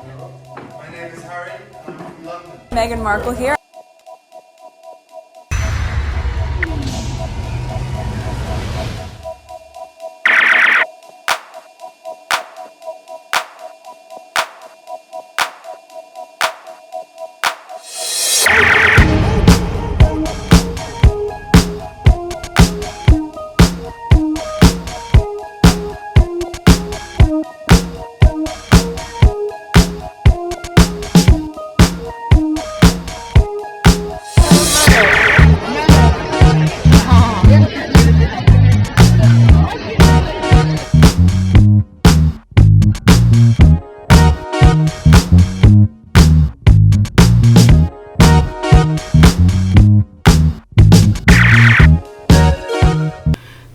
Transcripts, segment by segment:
My name is Harry, and I'm from London. Meghan Markle here.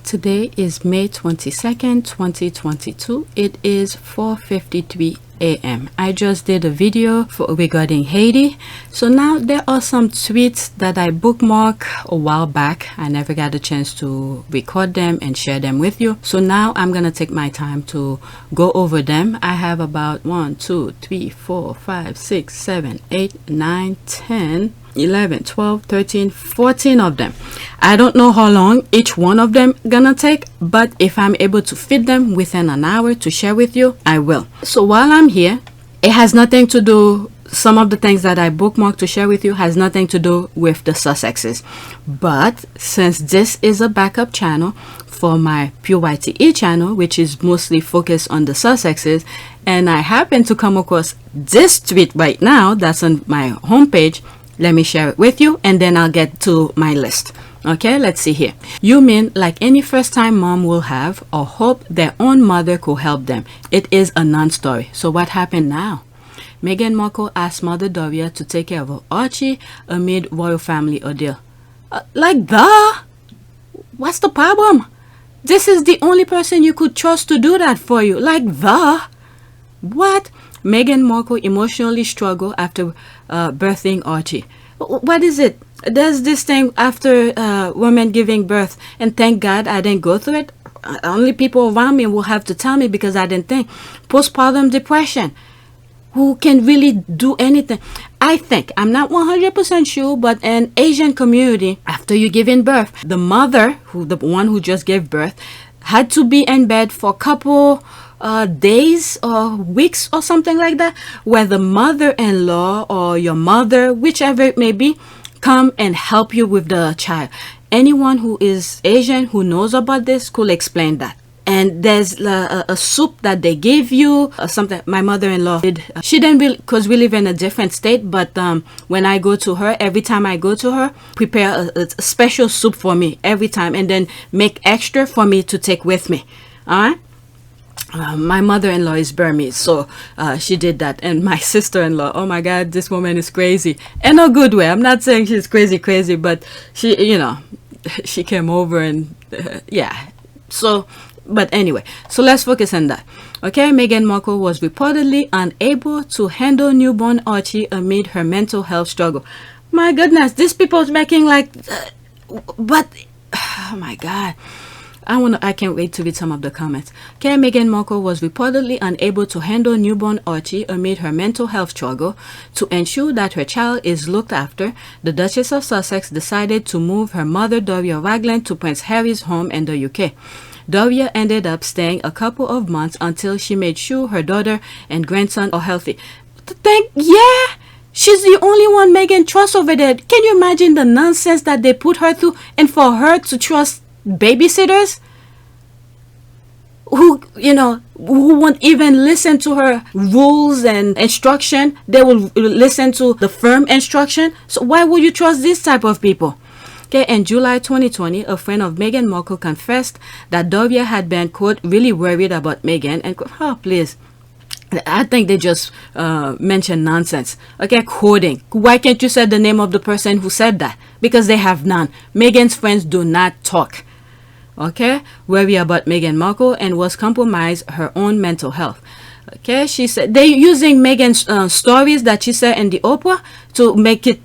Today is May 22nd, 2022. It is 4:53 a.m. I just did a video regarding Haiti. So now there are some tweets that I bookmarked a while back. I never got a chance to record them and share them with you. So now I'm gonna take my time to go over them. I have about 1, 2, 3, 4, 5, 6, 7, 8, 9, 10, 11, 12, 13, 14 of them. I don't know how long each one of them gonna take, but if I'm able to fit them within an hour to share with you, I will. So while I'm here, it has nothing to do, some of the things that I bookmarked to share with you has nothing to do with the Sussexes. But since this is a backup channel for my Pure YTE channel, which is mostly focused on the Sussexes, and I happen to come across this tweet right now that's on my homepage, let me share it with you and then I'll get to my list. Okay, let's see here. You mean like any first-time mom will have or hope their own mother could help them. It is a non-story. So what happened now? Meghan Markle asked Mother Doria to take care of Archie amid royal family ordeal. What's the problem? This is the only person you could trust to do that for you. What? Meghan Markle emotionally struggled after birthing Archie. What is it? There's this thing after women giving birth, and thank God I didn't go through it. Only people around me will have to tell me because I didn't think. Postpartum depression. Who can really do anything? I think, I'm not 100% sure, but in Asian community, after you giving birth, the mother, the one who just gave birth, had to be in bed for a couple days or weeks or something like that, where the mother-in-law or your mother, whichever it may be, come and help you with the child. Anyone who is Asian who knows about this could explain that. And there's a soup that they gave you, something my mother-in-law did. She didn't really, because we live in a different state, but when I go to her, every time I go to her, prepare a special soup for me every time and then make extra for me to take with me. All right? My mother-in-law is Burmese, so she did that. And my sister-in-law, oh my God, this woman is crazy. In a good way. I'm not saying she's crazy, but she, she came over and yeah. So, but anyway, so let's focus on that. Okay, Meghan Markle was reportedly unable to handle newborn Archie amid her mental health struggle. My goodness, these people's making like, but, oh my God. I can't wait to read some of the comments. Okay, Meghan Markle was reportedly unable to handle newborn Archie amid her mental health struggle. To ensure that her child is looked after, the Duchess of Sussex decided to move her mother Doria Ragland to Prince Harry's home in the UK. Doria ended up staying a couple of months until she made sure her daughter and grandson are healthy. Yeah, she's the only one Meghan trusts over there. Can you imagine the nonsense that they put her through, and for her to trust babysitters who won't even listen to her rules and instruction? They will listen to the firm instruction. So why would you trust this type of people? Okay, in July 2020, a friend of Meghan Markle confessed that Doria had been, quote, really worried about Meghan, and quote, oh please, I think they just mentioned nonsense. Okay, quoting. Why can't you say the name of the person who said that? Because they have none. Meghan's friends do not talk. Okay, worry about Meghan Markle and was compromised her own mental health. Okay, she said they're using Meghan's stories that she said in the Oprah to make it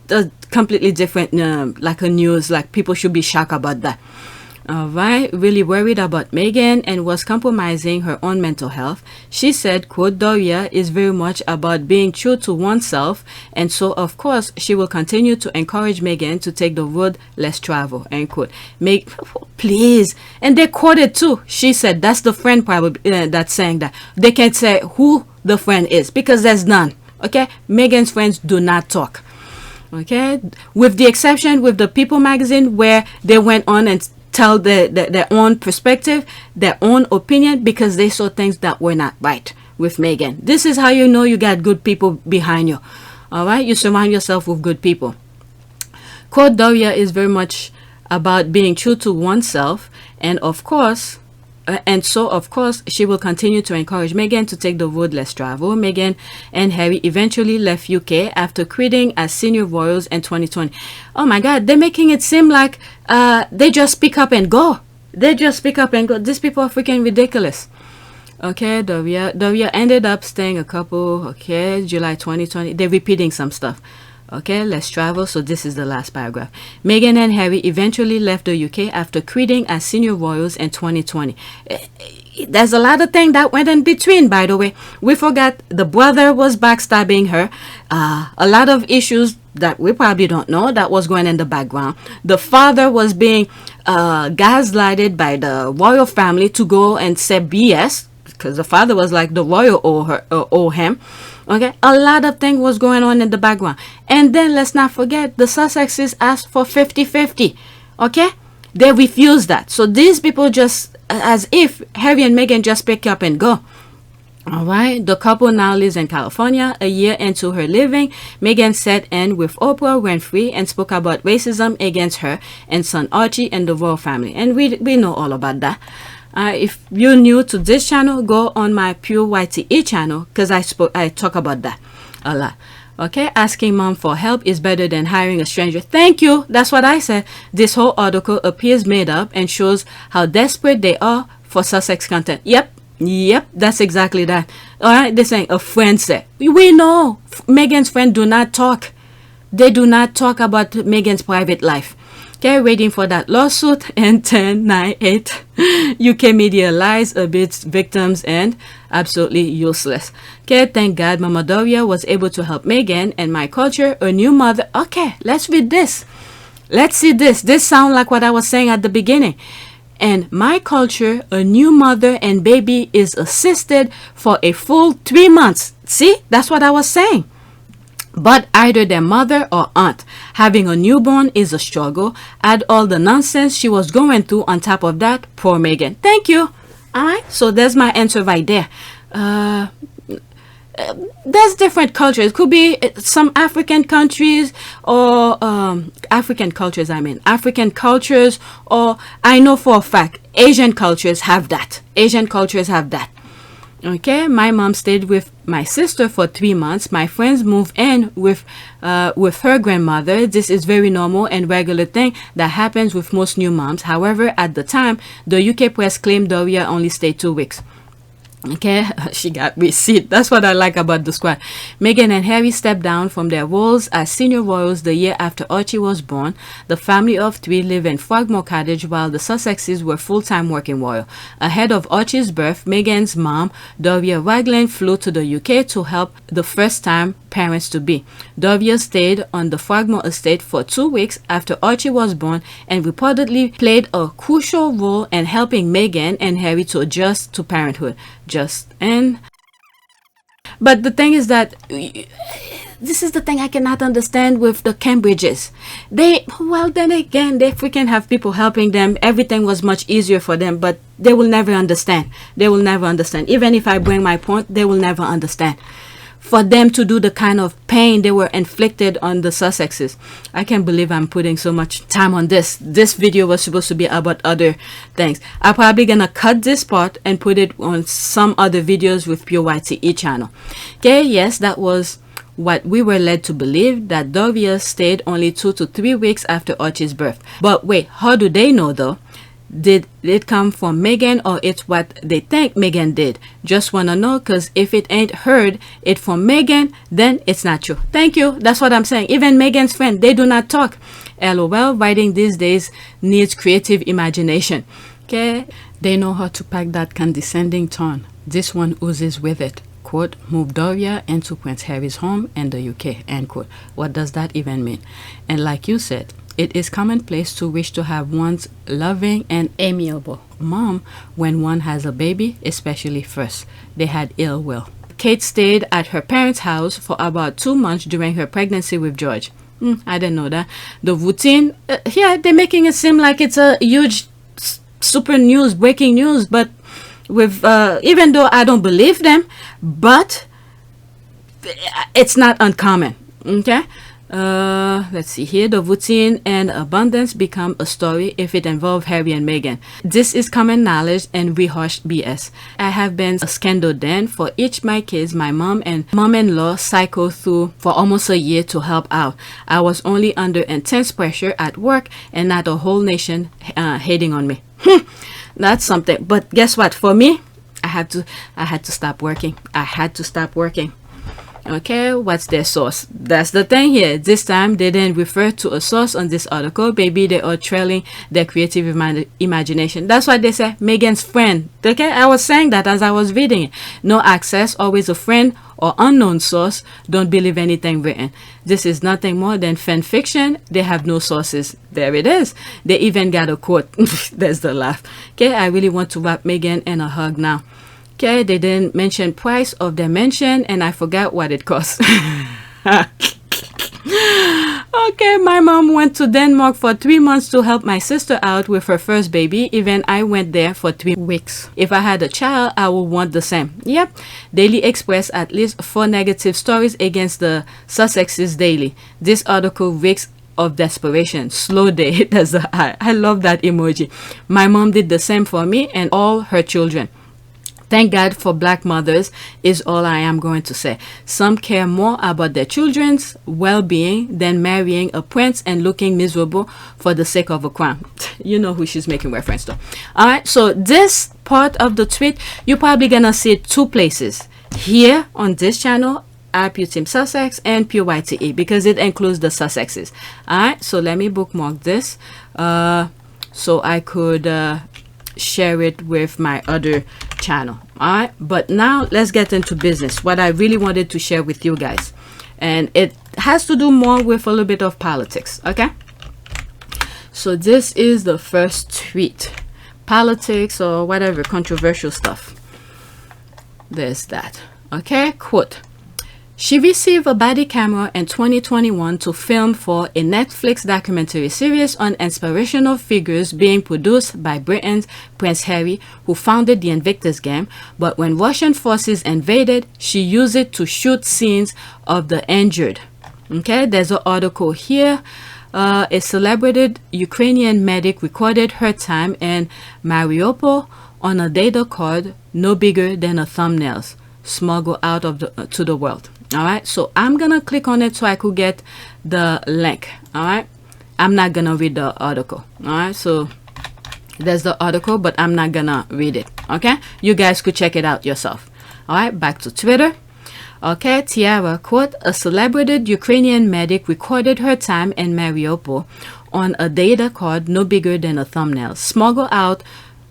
completely different, like a news, like people should be shocked about that. All right, really worried about Meghan and was compromising her own mental health. She said, quote, Doria is very much about being true to oneself, and so of course she will continue to encourage Meghan to take the road less traveled, end quote. Please. And they quoted too. She said that's the friend probably that's saying that. They can't say who the friend is because there's none. Okay, Meghan's friends do not talk. Okay, with the exception with the People magazine where they went on and tell their own perspective, their own opinion, because they saw things that were not right with Meghan. This is how you know you got good people behind you. All right, you surround yourself with good people. Quote, Doria is very much about being true to oneself, and of course, she will continue to encourage Meghan to take the road less traveled. Meghan and Harry eventually left UK after quitting as senior royals in 2020. Oh my God, they're making it seem like they just pick up and go. They just pick up and go. These people are freaking ridiculous. Okay, Doria ended up staying a couple. Okay, July 2020. They're repeating some stuff. Okay, let's travel. So this is the last paragraph. Meghan and Harry eventually left the UK after quitting as senior royals in 2020. There's a lot of things that went in between, by the way. We forgot the brother was backstabbing her. A lot of issues that we probably don't know that was going in the background. The father was being gaslighted by the royal family to go and say BS, because the father was like the royal owe him. Okay, a lot of things was going on in the background. And then let's not forget the Sussexes asked for 50-50. Okay, they refused that. So these people just, as if Harry and Meghan just pick up and go. All right, the couple now lives in California. A year into her living, Meghan sat in with Oprah Winfrey and spoke about racism against her and son Archie and the royal family. And we know all about that. If you're new to this channel, go on my Pure YTE channel because I talk about that a lot. Okay, asking mom for help is better than hiring a stranger. Thank you. That's what I said. This whole article appears made up and shows how desperate they are for Sussex content. Yep, that's exactly that. All right, they're saying a friend said. We know Meghan's friend do not talk. They do not talk about Meghan's private life. Okay, waiting for that lawsuit. And 10, 9, 8. UK media lies about victims and absolutely useless. Okay, thank God Mama Doria was able to help Meghan and my culture, a new mother. Okay, let's read this. Let's see this. This sounds like what I was saying at the beginning. And my culture, a new mother and baby is assisted for a full 3 months. See, that's what I was saying. But either their mother or aunt. Having a newborn is a struggle. Add all the nonsense she was going through on top of that. Poor Meghan. Thank you. Alright, so there's my answer right there. There's different cultures. It could be some African countries or African cultures, or I know for a fact Asian cultures have that. Okay, my mom stayed with my sister for 3 months. My friends moved in with her grandmother. This is very normal and regular thing that happens with most new moms. However, at the time, the UK press claimed Doria only stayed 2 weeks. Okay, she got receipt. That's what I like about the squad. Meghan and Harry stepped down from their roles as senior royals the year after Archie was born. The family of 3 live in Frogmore Cottage while the Sussexes were full-time working royal. Ahead of Archie's birth, Meghan's mom, Doria Raglan, flew to the UK to help the first-time parents-to-be. Doria stayed on the Frogmore estate for 2 weeks after Archie was born and reportedly played a crucial role in helping Meghan and Harry to adjust to parenthood. But the thing is that this is the thing I cannot understand with the Cambridges. Then again, they freaking have people helping them. Everything was much easier for them, but they will never understand. Even if I bring my point, they will never understand. For them to do the kind of pain they were inflicted on the Sussexes. I can't believe I'm putting so much time on this. This video was supposed to be about other things. I'm probably gonna cut this part and put it on some other videos with Pure YTE channel. Okay, yes, that was what we were led to believe, that Doria stayed only 2 to 3 weeks after Archie's birth. But wait, how do they know though? Did it come from Meghan, or it's what they think Meghan did? Just want to know, because if it ain't heard it from Meghan, then it's not true. Thank you. That's what I'm saying. Even Meghan's friend, they do not talk. LOL, writing these days needs creative imagination. Okay? They know how to pack that condescending tone. This one oozes with it. Quote, move Doria into Prince Harry's home in the UK, end quote. What does that even mean? And like you said, it is commonplace to wish to have one's loving and amiable mom when one has a baby, especially first. They had ill will. Kate stayed at her parents' house for about 2 months during her pregnancy with George. I didn't know that. The routine, yeah, they're making it seem like it's a huge super news, breaking news, but with even though I don't believe them, but it's not uncommon. Okay. Let's see here. The routine and abundance become a story if it involves Harry and Meghan. This is common knowledge and rehaushed BS. I have been a scandal den for each my kids. My mom and mom-in-law cycled through for almost a year to help out. I was only under intense pressure at work and not a whole nation hating on me. That's something. But guess what? For me, I had to stop working. I had to stop working. Okay, what's their source? That's the thing here. This time they didn't refer to a source on this article. Maybe they are trailing their creative imagination. That's why they say Meghan's friend. Okay, I was saying that as I was reading it. No access, always a friend or unknown source. Don't believe anything written. This is nothing more than fan fiction. They have no sources. There it is. They even got a quote. There's the laugh. Okay, I really want to wrap Meghan in a hug now. Okay, they didn't mention price of their mention, and I forgot what it cost. Okay, my mom went to Denmark for 3 months to help my sister out with her first baby. Even I went there for 3 weeks. If I had a child, I would want the same. Yep, Daily Express at least 4 negative stories against the Sussexes daily. This article reeks of desperation. Slow day. That's the I love that emoji. My mom did the same for me and all her children. Thank God for black mothers is all I am going to say. Some care more about their children's well-being than marrying a prince and looking miserable for the sake of a crown. You know who she's making reference to. Alright, so this part of the tweet, you're probably gonna see it 2 places. Here on this channel, Team Sussex and PYTE, because it includes the Sussexes. Alright, so let me bookmark this so I could share it with my other channel. Alright, but now let's get into business. What I really wanted to share with you guys, and it has to do more with a little bit of politics. Okay, so this is the first tweet. Politics or whatever controversial stuff. There's that. Okay, quote: she received a body camera in 2021 to film for a Netflix documentary series on inspirational figures being produced by Britain's Prince Harry, who founded the Invictus game. But when Russian forces invaded, she used it to shoot scenes of the injured. Okay, there's an article here. A celebrated Ukrainian medic recorded her time in Mariupol on a data card no bigger than a thumbnail, smuggled out of to the world. All right, so I'm gonna click on it so I could get the link. All right, I'm not gonna read the article. All right, so there's the article, but I'm not gonna read it. Okay, you guys could check it out yourself. All right, back to Twitter. Okay, Tiara, quote: a celebrated Ukrainian medic recorded her time in Mariupol on a data card no bigger than a thumbnail, smuggled out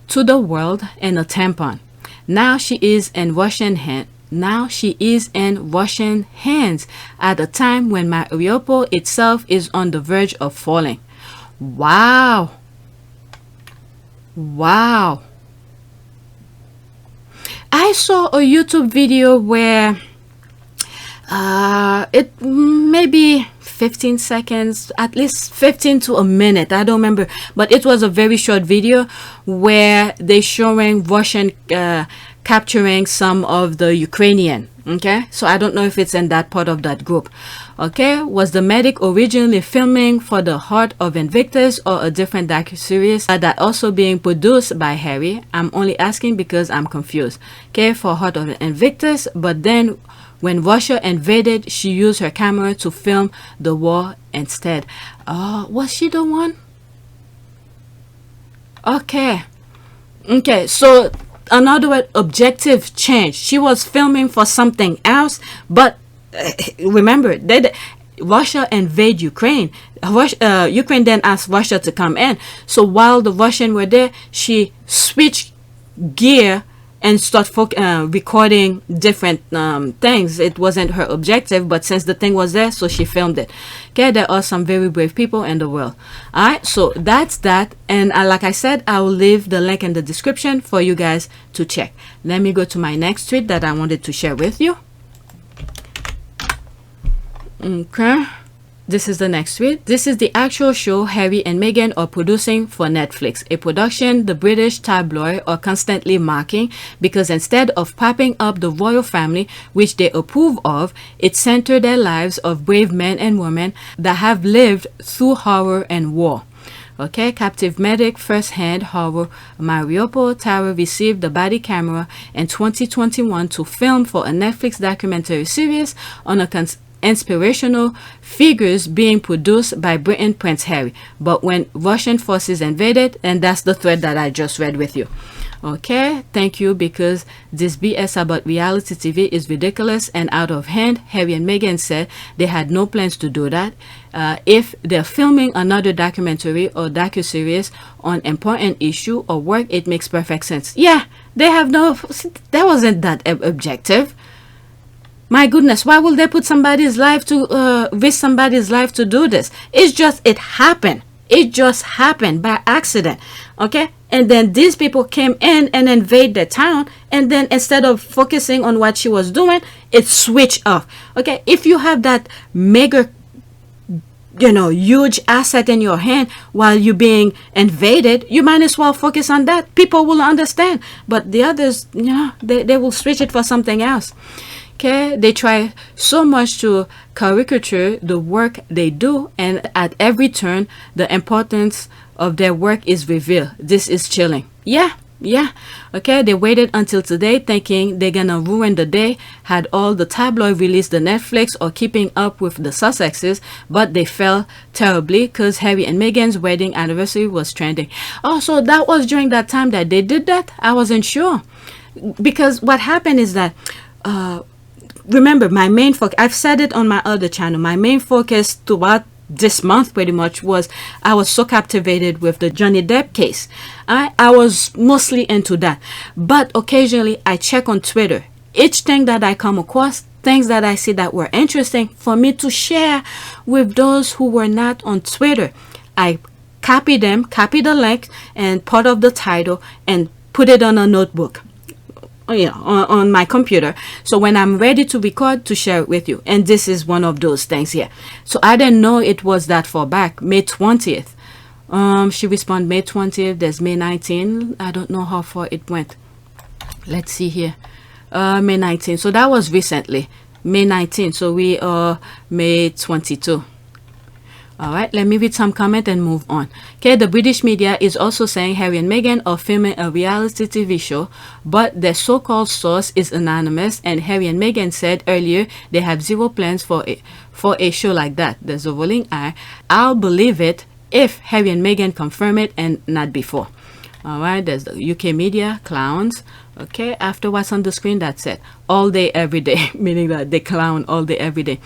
to the world in a tampon. Now she is in Russian hands. Now she is in Russian hands at a time when Mariupol itself is on the verge of falling. Wow. Wow. I saw a YouTube video where it maybe 15 seconds, at least 15 to a minute, I don't remember, but it was a very short video where they showing Russian capturing some of the Ukrainian. Okay, so I don't know if it's in that part of that group. Okay, was the medic originally filming for the Heart of Invictus or a different docu-series that also being produced by Harry? I'm only asking because I'm confused. Okay, for Heart of Invictus, but then when Russia invaded, she used her camera to film the war instead. Was she the one? Okay. Okay, so another word, objective change. She was filming for something else, but remember that Russia invade Ukraine. Ukraine then asked Russia to come in. So while the Russians were there, she switched gear and start recording different things. It wasn't her objective, but since the thing was there, so she filmed it. Okay, there are some very brave people in the world. All right, so that's that. And like I said, I will leave the link in the description for you guys to check. Let me go to my next tweet that I wanted to share with you. Okay. This is the next tweet. This is the actual show Harry and Meghan are producing for Netflix, a production the British tabloid are constantly mocking because instead of popping up the royal family, which they approve of, it centers their lives of brave men and women that have lived through horror and war. Okay, captive medic, first-hand horror. Mariupol Tower received the body camera in 2021 to film for a Netflix documentary series on a inspirational figures being produced by Britain Prince Harry. But when Russian forces invaded, and that's the thread that I just read with you. Okay, thank you, because this BS about reality TV is ridiculous and out of hand. Harry and Meghan said they had no plans to do that. If they're filming another documentary or docuseries on important issue or work, it makes perfect sense. Yeah, they have no, that wasn't that objective. My goodness, why will they put somebody's life to risk somebody's life to do this? It's just, it happened. It just happened by accident. Okay? And then these people came in and invade the town, and then instead of focusing on what she was doing, it switched off. Okay? If you have that mega, huge asset in your hand while you're being invaded, you might as well focus on that. People will understand. But the others, they will switch it for something else. Okay, they try so much to caricature the work they do, and at every turn, the importance of their work is revealed. This is chilling. Yeah. Okay, they waited until today thinking they're gonna ruin the day, had all the tabloid released the Netflix or keeping up with the Sussexes, but they fell terribly because Harry and Meghan's wedding anniversary was trending. Also, that was during that time that they did that? I wasn't sure. Because what happened is that remember, my main focus, I've said it on my other channel, my main focus throughout this month pretty much was, I was so captivated with the Johnny Depp case. I was mostly into that. But occasionally I check on Twitter. Each thing that I come across, things that I see that were interesting for me to share with those who were not on Twitter. I copy the link and part of the title and put it on a notebook. On my computer, so when I'm ready to record, to share it with you. And this is one of those things here. So I didn't know it was that far back. May 20th. She responded May 20th. There's May 19th. I don't know how far it went. Let's see here. May 19th. So that was recently. May 19th. So we are May 22. All right, let me read some comment and move on. Okay, the British media is also saying Harry and Meghan are filming a reality TV show, but their so-called source is anonymous, and Harry and Meghan said earlier they have zero plans for a show like that. There's a rolling eye. I'll believe it if Harry and Meghan confirm it and not before. All right, there's the UK media, clowns. Okay, after what's on the screen, that's it. All day, every day, meaning that they clown all day, every day.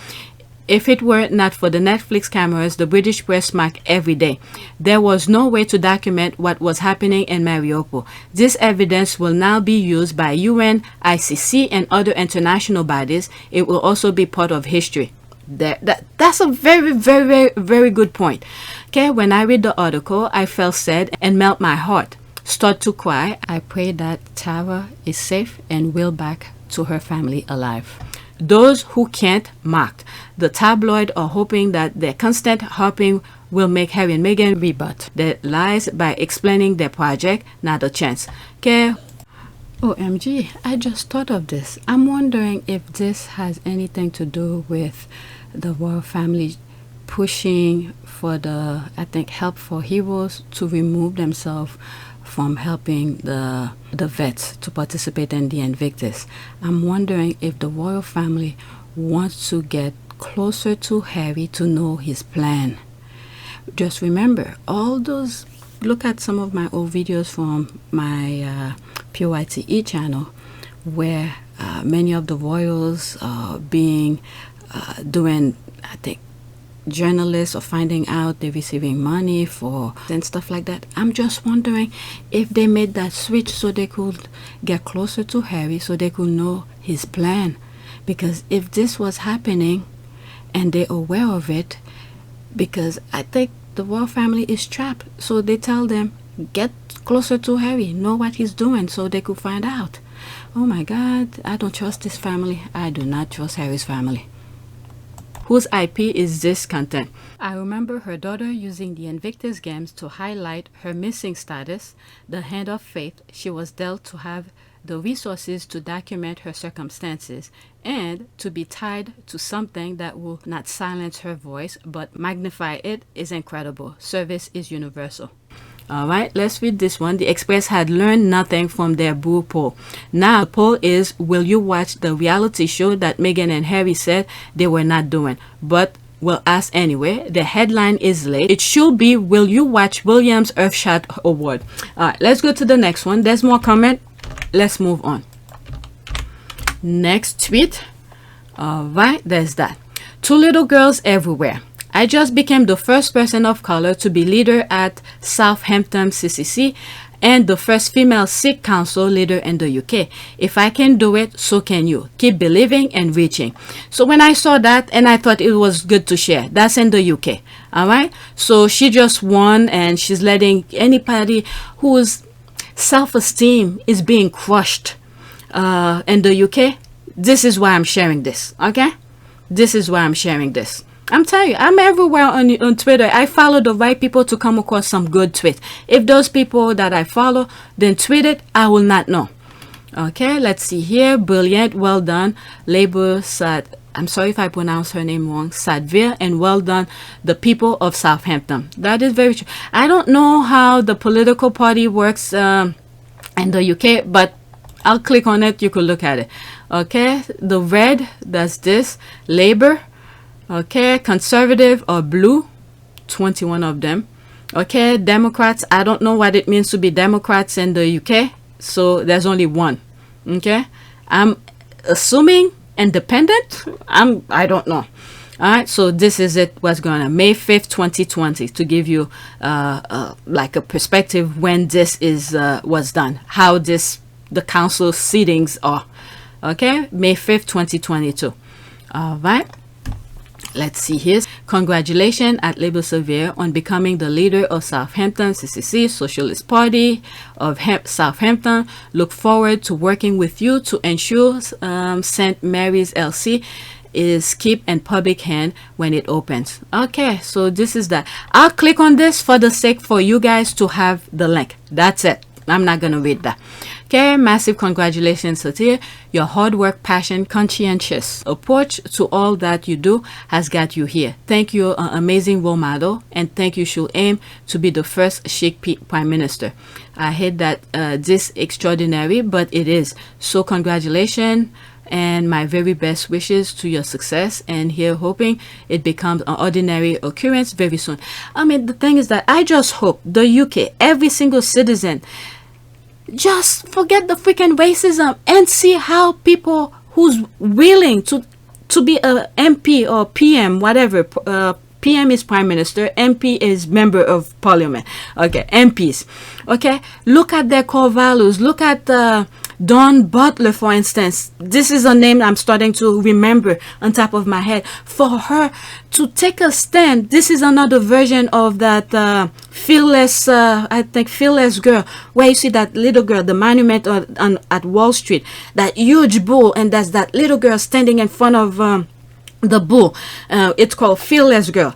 If it were not for the Netflix cameras, the British press smack every day. There was no way to document what was happening in Mariupol. This evidence will now be used by UN, ICC, and other international bodies. It will also be part of history. That's a very, very, very, very good point. Okay, when I read the article, I felt sad and melt my heart. Start to cry. I pray that Tara is safe and will back to her family alive. Those who can't mocked. The tabloid are hoping that their constant harping will make Harry and Meghan rebut their lies by explaining their project. Not a chance. Okay. OMG, I just thought of this. I'm wondering if this has anything to do with the royal family pushing for the, I think, help for heroes to remove themselves from helping the vets to participate in the Invictus. I'm wondering if the royal family wants to get closer to Harry to know his plan. Just remember, all those look at some of my old videos from my PYTE channel, where many of the royals being doing, I think, journalists or finding out they're receiving money for and stuff like that. I'm just wondering if they made that switch so they could get closer to Harry, so they could know his plan. Because if this was happening and they're aware of it, because I think the royal family is trapped, so they tell them, get closer to Harry, know what he's doing, so they could find out. Oh my God, I don't trust this family. I do not trust Harry's family. Whose IP is this content? I remember her daughter using the Invictus Games to highlight her missing status, the hand of fate she was dealt to have the resources to document her circumstances and to be tied to something that will not silence her voice but magnify it is incredible. Service is universal. All right, let's read this one. The Express had learned nothing from their Boo poll. Now, the poll is, will you watch the reality show that Meghan and Harry said they were not doing? But we'll ask anyway. The headline is late. It should be, will you watch Williams Earthshot Award? All right, let's go to the next one. There's more comment. Let's move on. Next tweet. All right, there's that. Two little girls everywhere. I just became the first person of color to be leader at Southampton CCC and the first female Sikh council leader in the UK. If I can do it, so can you. Keep believing and reaching. So when I saw that, and I thought it was good to share. That's in the UK. All right. So she just won, and she's letting anybody whose self-esteem is being crushed in the UK. This is why I'm sharing this. Okay. This is why I'm sharing this. I'm telling you, I'm everywhere on Twitter. I follow the right people to come across some good tweets. If those people that I follow then tweet it, I will not know. Okay, let's see here. Brilliant, well done. Labour Sad. I'm sorry if I pronounce her name wrong. Sadvir, and well done, the people of Southampton. That is very true. I don't know how the political party works in the UK, but I'll click on it. You could look at it. Okay, the red, that's this. Labour. Okay, conservative or blue, 21 of them. Okay, Democrats, I don't know what it means to be Democrats in the UK, so there's only one. Okay, I'm assuming independent. I don't know. All right, so this is it. What's going on? May 5th, 2020, to give you like a perspective when this is was done, how the council seatings are. Okay, May 5th, 2022. All right. Let's see here. Congratulations at Labour Surveyor on becoming the leader of Southampton CCC, Socialist Party of Southampton. Look forward to working with you to ensure St. Mary's LC is keep in public hand when it opens. Okay, so this is that. I'll click on this for the sake for you guys to have the link. That's it. I'm not going to read that. Okay, massive congratulations, Satir. Your hard work, passion, conscientious approach to all that you do has got you here. Thank you, amazing role model, and thank you should aim to be the first Sikh Prime Minister. I hate that this extraordinary, but it is. So congratulations and my very best wishes to your success, and here hoping it becomes an ordinary occurrence very soon. I mean, the thing is that I just hope the UK, every single citizen, just forget the freaking racism and see how people who's willing to be a MP or PM, whatever. PM is Prime Minister, MP is Member of Parliament. Okay, MPs. Okay, look at their core values. Look at Dawn Butler, for instance. This is a name I'm starting to remember on top of my head. For her to take a stand, this is another version of that fearless, I think, fearless girl, where you see that little girl, the monument at Wall Street, that huge bull, and that's that little girl standing in front of the bull. It's called Fearless Girl.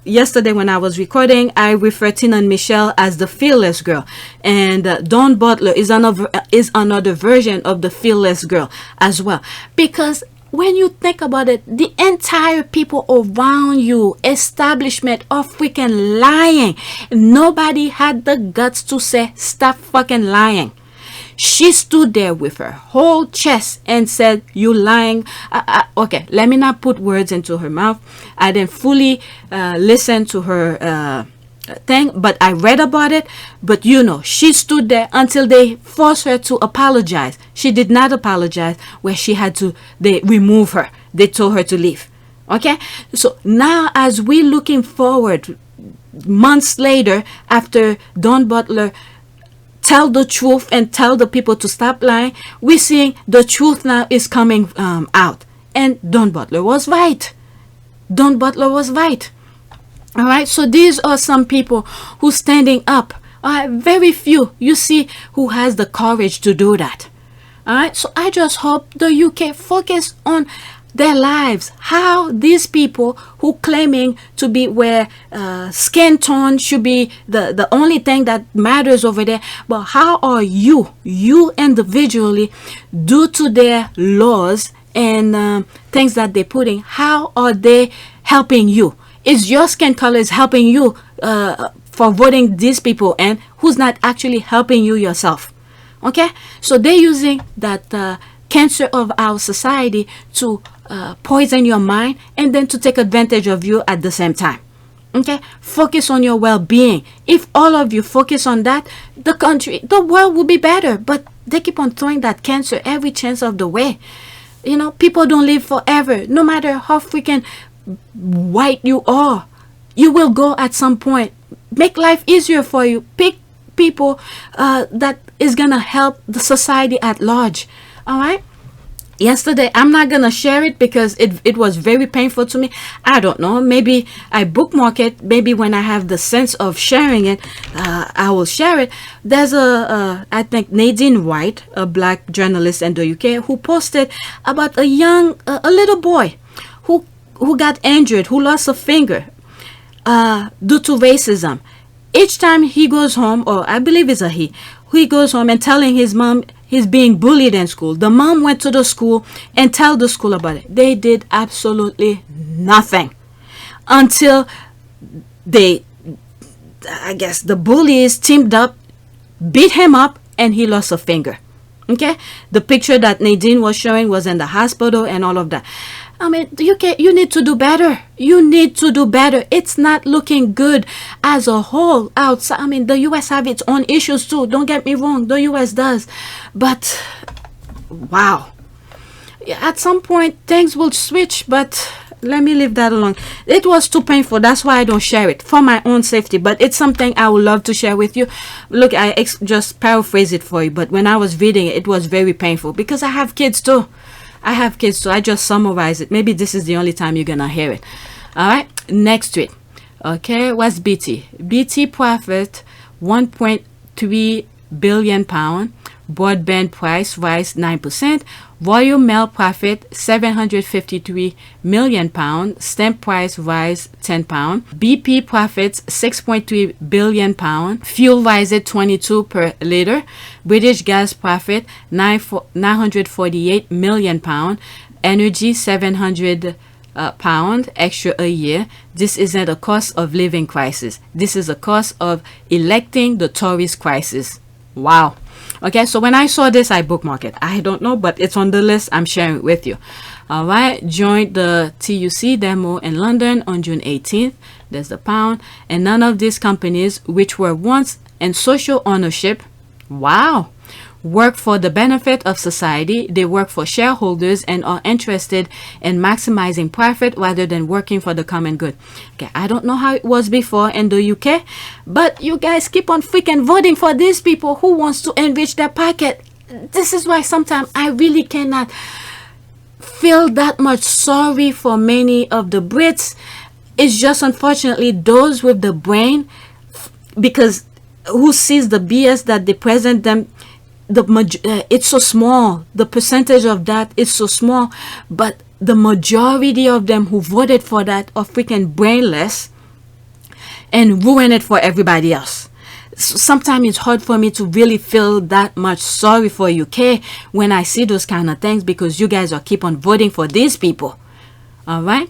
Yesterday when I was recording, I referred to Tina and Michelle as the Fearless Girl, and Dawn Butler is another version of the Fearless Girl as well. Because when you think about it, the entire people around you, establishment, are freaking lying. Nobody had the guts to say, stop fucking lying. She stood there with her whole chest and said, you lying. Okay, let me not put words into her mouth. I didn't fully listen to her thing, but I read about it. But you know, she stood there until they forced her to apologize. She did not apologize, where she had to, they remove her. They told her to leave. Okay? So now, as we looking forward, months later, after Don Butler tell the truth and tell the people to stop lying, we're seeing the truth now is coming out. And Don Butler was right. Don Butler was right. All right, so these are some people who standing up. Very few you see who has the courage to do that. All right, so I just hope the UK focus on their lives. How these people who claiming to be where skin tone should be the only thing that matters over there, but how are you individually, due to their laws and things that they're putting, how are they helping you? Is your skin color is helping you for voting these people, and who's not actually helping you yourself? Okay, so they're using that cancer of our society to poison your mind and then to take advantage of you at the same time. Okay, focus on your well-being. If all of you focus on that, the world will be better. But they keep on throwing that cancer every chance of the way. You know, people don't live forever. No matter how freaking white you are, you will go at some point. Make life easier for you. Pick people that is gonna help the society at large. All right. Yesterday, I'm not gonna share it because it was very painful to me. I don't know, maybe I bookmark it. Maybe when I have the sense of sharing it, I will share it. There's I think Nadine White, a black journalist in the UK, who posted about a little boy who got injured, who lost a finger due to racism. Each time he goes home, or I believe it's a he goes home and telling his mom he's being bullied in school. The mom went to the school and tell the school about it. They did absolutely nothing until I guess the bullies teamed up, beat him up, and he lost a finger. Okay, the picture that Nadine was showing was in the hospital and all of that. I mean, you need to do better. You need to do better. It's not looking good as a whole outside. I mean, the US have its own issues too. Don't get me wrong. The US does. But, wow. At some point, things will switch, but let me leave that alone. It was too painful. That's why I don't share it, for my own safety. But it's something I would love to share with you. Look, I just paraphrase it for you. But when I was reading it, it was very painful because I have kids too. I just summarize it. Maybe this is the only time you're gonna hear it. All right, next to it. Okay, what's BT? BT profit 1.3 billion pound. Broadband price rise 9%. Royal Mail profit 753 million pound. Stamp price rise 10 pound. BP profits 6.3 billion pound. Fuel rises 22 per liter. British Gas profit 948 million pound. Energy 700 pound extra a year. This isn't a cost of living crisis. This is a cost of electing the Tories crisis. Wow. Okay, so when I saw this, I bookmarked it. I don't know, but it's on the list. I'm sharing it with you. All right, joined the TUC demo in London on June 18th. There's the pound. And none of these companies, which were once in social ownership, wow, work for the benefit of society. They work for shareholders and are interested in maximizing profit rather than working for the common good. Okay, I don't know how it was before in the UK, but you guys keep on freaking voting for these people who wants to enrich their pocket. This is why sometimes I really cannot feel that much sorry for many of the Brits. It's just unfortunately those with the brain, because who sees the BS that they present them. It's so small. The percentage of that is so small, but the majority of them who voted for that are freaking brainless and ruin it for everybody else. So sometimes it's hard for me to really feel that much sorry for UK when I see those kind of things, because you guys are keep on voting for these people. All right.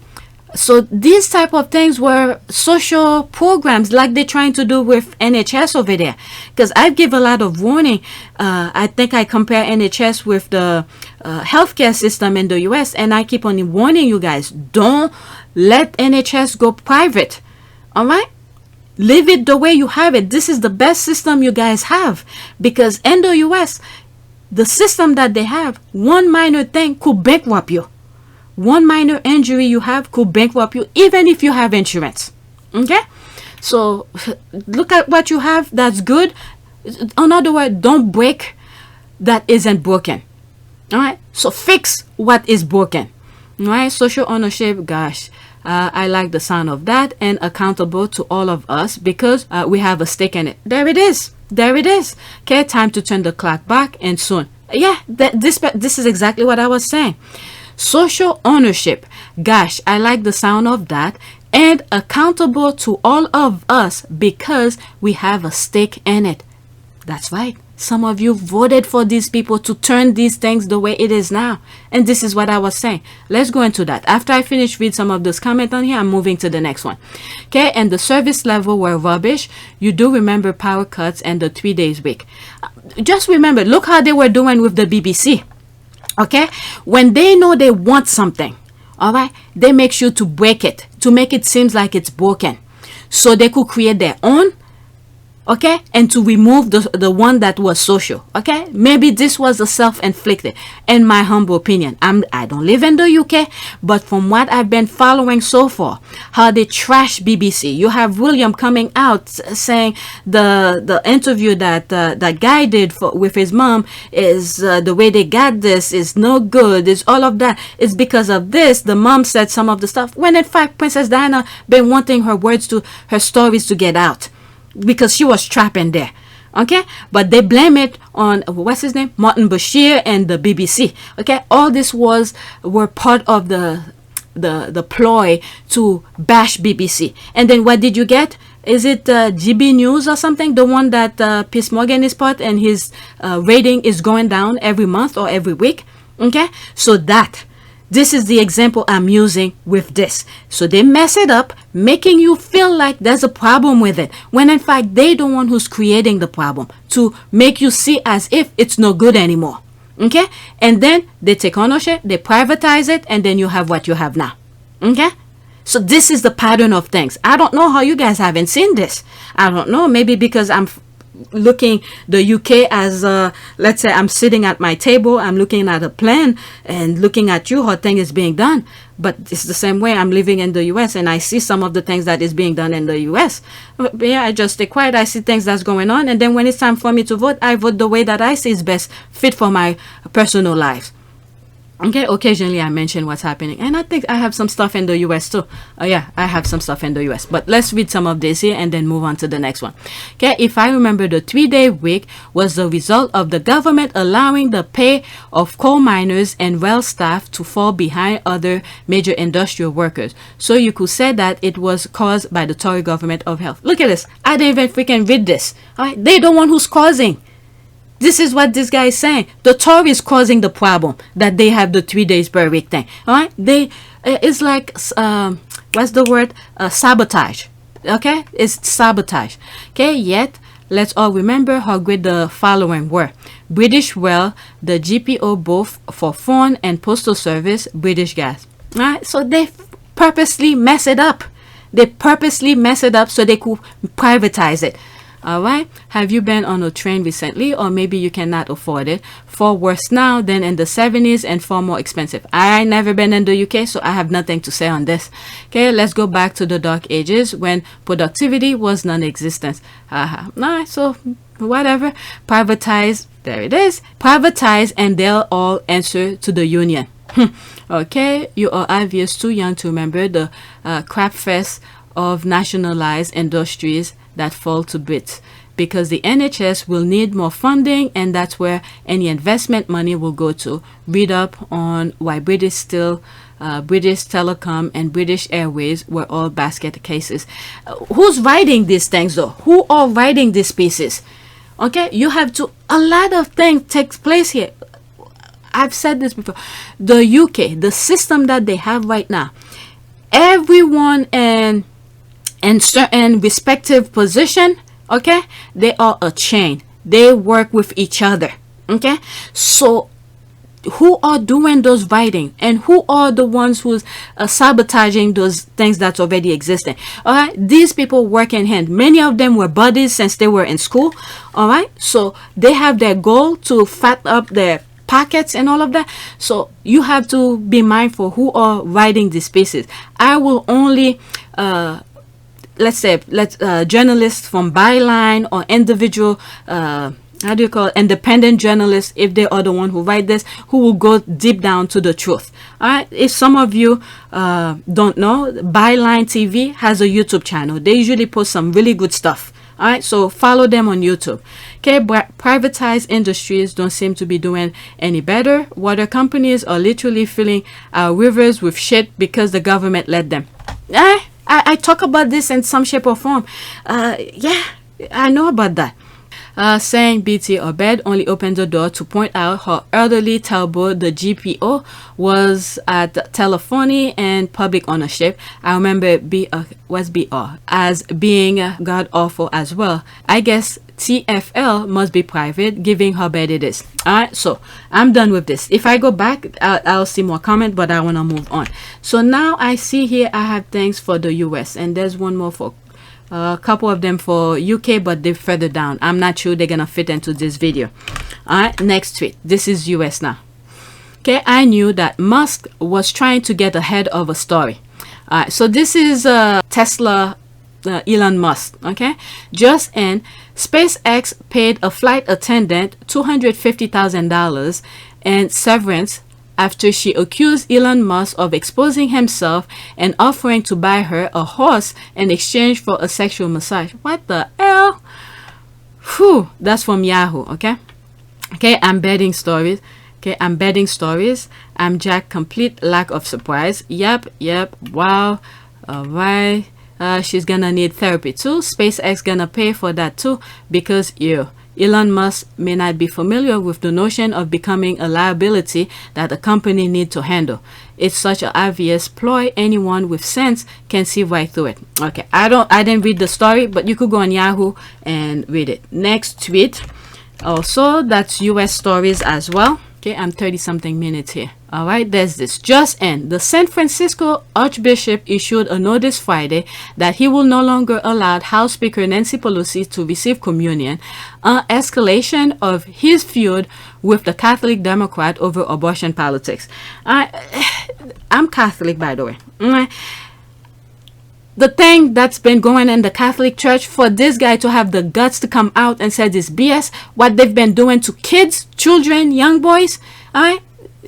So these type of things were social programs like they're trying to do with NHS over there. Because I give a lot of warning. I think I compare NHS with the healthcare system in the US, and I keep on warning you guys, don't let NHS go private. All right? Leave it the way you have it. This is the best system you guys have, because in the US, the system that they have, one minor thing could bankrupt you. One minor injury you have could bankrupt you, even if you have insurance. Okay? So look at what you have that's good. In other words, don't break that isn't broken. All right? So fix what is broken. All right? Social ownership, gosh. I like the sound of that, and accountable to all of us, because we have a stake in it. There it is. There it is. Okay, time to turn the clock back, and soon. Yeah, this is exactly what I was saying. Social ownership. Gosh, I like the sound of that. And accountable to all of us, because we have a stake in it. That's right. Some of you voted for these people to turn these things the way it is now. And this is what I was saying. Let's go into that. After I finish read some of those comments on here, I'm moving to the next one. Okay, and the service level were rubbish. You do remember power cuts and the 3 days week. Just remember, look how they were doing with the BBC. Okay, when they know they want something, all right, they make sure to break it, to make it seem like it's broken, so they could create their own. Okay, and to remove the one that was social. Okay, maybe this was a self-inflicted, in my humble opinion. I don't live in the UK, but from what I've been following so far, how they trash BBC. You have William coming out saying the interview that that guy did with his mom is the way they got this is no good. It's all of that. It's because of this. The mom said some of the stuff, when in fact Princess Diana been wanting her stories to get out, because she was trapped in there. Okay, but they blame it on what's his name, Martin Bashir, and the BBC. Okay, all this were part of the ploy to bash BBC. And then what did you get? Is it GB News or something, the one that Piers Morgan is part, and his rating is going down every month or every week? Okay, so this is the example I'm using with this. So they mess it up, making you feel like there's a problem with it, when in fact they the one who's creating the problem, to make you see as if it's no good anymore. Okay, and then they take ownership, they privatize it, and then you have what you have now. Okay, so this is the pattern of things. I don't know how you guys haven't seen this. I don't know, maybe because I'm looking the UK as let's say I'm sitting at my table, I'm looking at a plan and looking at you how things is being done. But it's the same way I'm living in the US, and I see some of the things that is being done in the US. But yeah, I just stay quiet. I see things that's going on, and then when it's time for me to vote, I vote the way that I see is best fit for my personal life. Okay, occasionally I mention what's happening, and I think I have some stuff in the US too. Yeah, I have some stuff in the US, but let's read some of this here and then move on to the next one. Okay, if I remember, the 3-day week was the result of the government allowing the pay of coal miners and rail staff to fall behind other major industrial workers. So you could say that it was caused by the Tory government of health. Look at this. I didn't even freaking read this. All right, they the one who's causing. This is what this guy is saying. The Tory is causing the problem that they have the 3 days per week thing. All right, it's like what's the word? Sabotage. Okay, it's sabotage. Okay, yet let's all remember how great the following were: British Rail, the GPO, both for phone and postal service, British Gas. All right, so they purposely mess it up. They purposely mess it up so they could privatize it. All right, have you been on a train recently, or maybe you cannot afford it? Far worse now than in the 70s, and far more expensive. I never been in the UK, so I have nothing to say on this. Okay, let's go back to the dark ages when productivity was non-existent. Alright, so whatever, privatize, there it is, privatize, and they'll all answer to the union. Okay, you are obvious too young to remember the crap fest of nationalized industries that fall to bits, because the NHS will need more funding, and that's where any investment money will go to. Read up on why British Telecom and British Airways were all basket cases. Who's writing these things though? Who are writing these pieces? Okay, you have to, a lot of things takes place here. I've said this before. The UK, the system that they have right now, everyone in certain respective position, okay, they are a chain. They work with each other. Okay, so who are doing those writing and who are the ones who's sabotaging those things that's already existing. All right, these people work in hand. Many of them were buddies since they were in school. All right, so they have their goal to fat up their pockets and all of that. So you have to be mindful who are writing these pieces. I will only let's say journalists from byline or individual how do you call it, independent journalists, if they are the one who write this, who will go deep down to the truth. All right, if some of you don't know, Byline TV has a YouTube channel. They usually post some really good stuff. All right, so follow them on YouTube. Okay, but privatized industries don't seem to be doing any better. Water companies are literally filling our rivers with shit because the government let them. I talk about this in some shape or form. Yeah, I know about that. Saying BT Obed only opened the door to point out how elderly Talbot, the GPO, was at telephony and public ownership. I remember BR as being god awful as well. I guess TFL must be private, given how bad it is. Alright, so I'm done with this. If I go back, I'll see more comment, but I want to move on. So now I see here I have things for the US, and there's one more for a couple of them for UK, but they're further down. I'm not sure they're gonna fit into this video. All right, next tweet. This is US now. Okay, I knew that Musk was trying to get ahead of a story. All right, so this is Tesla, Elon Musk. Okay, just in, SpaceX paid a flight attendant $250,000 and severance after she accused Elon Musk of exposing himself and offering to buy her a horse in exchange for a sexual massage. What the hell? Whew, that's from Yahoo. Okay, I'm betting stories. I'm Jack, complete lack of surprise. Yep, wow. All right, she's gonna need therapy too. SpaceX gonna pay for that too, because Elon Musk may not be familiar with the notion of becoming a liability that a company needs to handle. It's such an obvious ploy, anyone with sense can see right through it. Okay, I didn't read the story, but you could go on Yahoo and read it. Next tweet. Also, that's US stories as well. Okay, I'm 30 something minutes here. All right, there's this. Just in, the San Francisco Archbishop issued a notice Friday that he will no longer allow House Speaker Nancy Pelosi to receive communion, an escalation of his feud with the Catholic Democrat over abortion politics. I'm Catholic, by the way. The thing that's been going in the Catholic Church, for this guy to have the guts to come out and say this BS, what they've been doing to kids, children, young boys,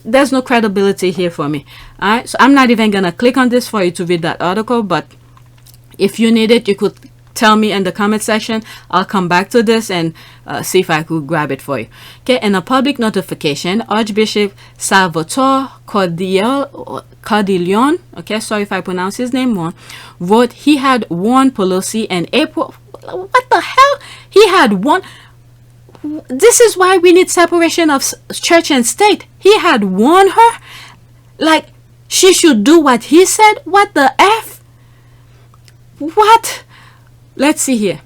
there's no credibility here for me. Alright, so I'm not even gonna click on this for you to read that article, but if you need it, you could tell me in the comment section. I'll come back to this and see if I could grab it for you. Okay, in a public notification, Archbishop Salvatore Cordileone, okay, sorry if I pronounce his name wrong, wrote he had warned Pelosi in April. What the hell? He had warned. This is why we need separation of church and state. He had warned her, like she should do what he said. What the F? What? Let's see here.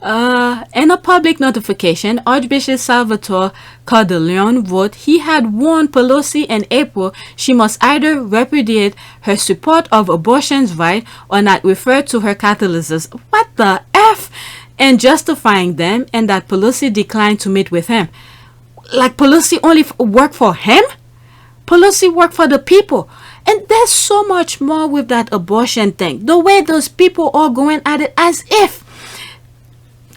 In a public notification, Archbishop Salvatore Cordileone wrote he had warned Pelosi in April she must either repudiate her support of abortion's right or not refer to her Catholicism. What the F? And justifying them, and that Pelosi declined to meet with him. Like Pelosi only worked for him? Pelosi worked for the people. And there's so much more with that abortion thing. The way those people are going at it, as if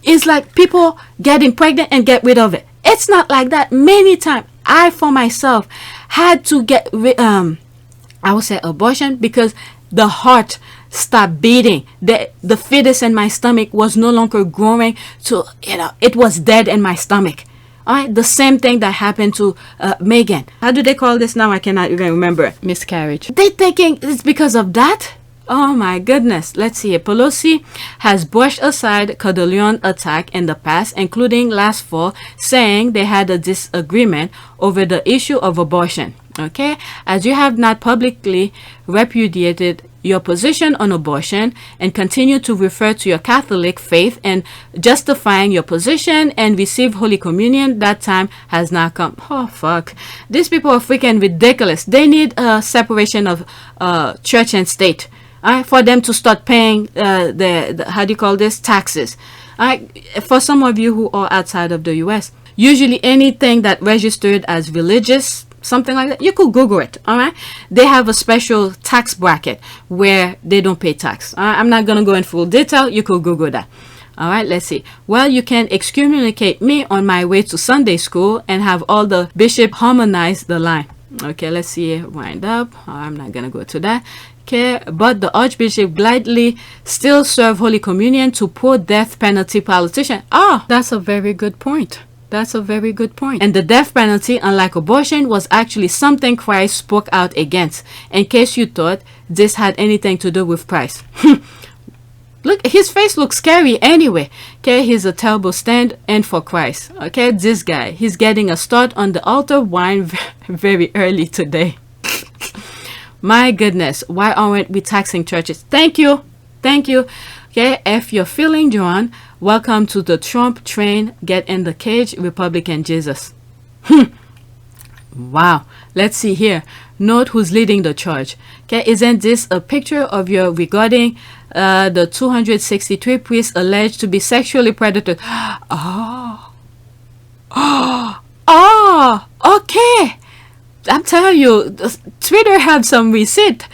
it's like people getting pregnant and get rid of it. It's not like that. Many times I for myself had to get I would say abortion because the heart stopped beating. The fetus in my stomach was no longer growing, to it was dead in my stomach. All right, the same thing that happened to Meghan. How do they call this now? I cannot even remember. Miscarriage. They thinking it's because of that? Oh my goodness. Let's see. Pelosi has brushed aside Cordileone's attack in the past, including last fall, saying they had a disagreement over the issue of abortion. Okay, as you have not publicly repudiated your position on abortion and continue to refer to your Catholic faith and justifying your position and receive Holy Communion, that time has not come. Oh, fuck. These people are freaking ridiculous. They need a separation of church and state. For them to start paying the how do you call this, taxes. For some of you who are outside of the US, usually anything that registered as religious, something like that, you could Google it. All right, they have a special tax bracket where they don't pay tax. I'm not gonna go in full detail. You could Google that. All right, let's see. Well, you can excommunicate me on my way to Sunday school and have all the bishop harmonize the line. Okay, let's see. Wind up. I'm not gonna go to that. Okay, but the archbishop gladly still serve Holy Communion to poor death penalty politician. That's a very good point. That's a very good point. And the death penalty, unlike abortion, was actually something Christ spoke out against. In case you thought this had anything to do with Christ. Look, his face looks scary anyway. Okay, he's a terrible stand-in for Christ. Okay, this guy, he's getting a start on the altar wine very early today. My goodness, why aren't we taxing churches? Thank you. Thank you. Okay, if you're feeling drawn, welcome to the Trump train. Get in the cage, Republican Jesus. Wow. Let's see here. Note who's leading the charge. Okay, isn't this a picture of you regarding the 263 priests alleged to be sexually predators? Okay. I'm telling you, Twitter have some receipt.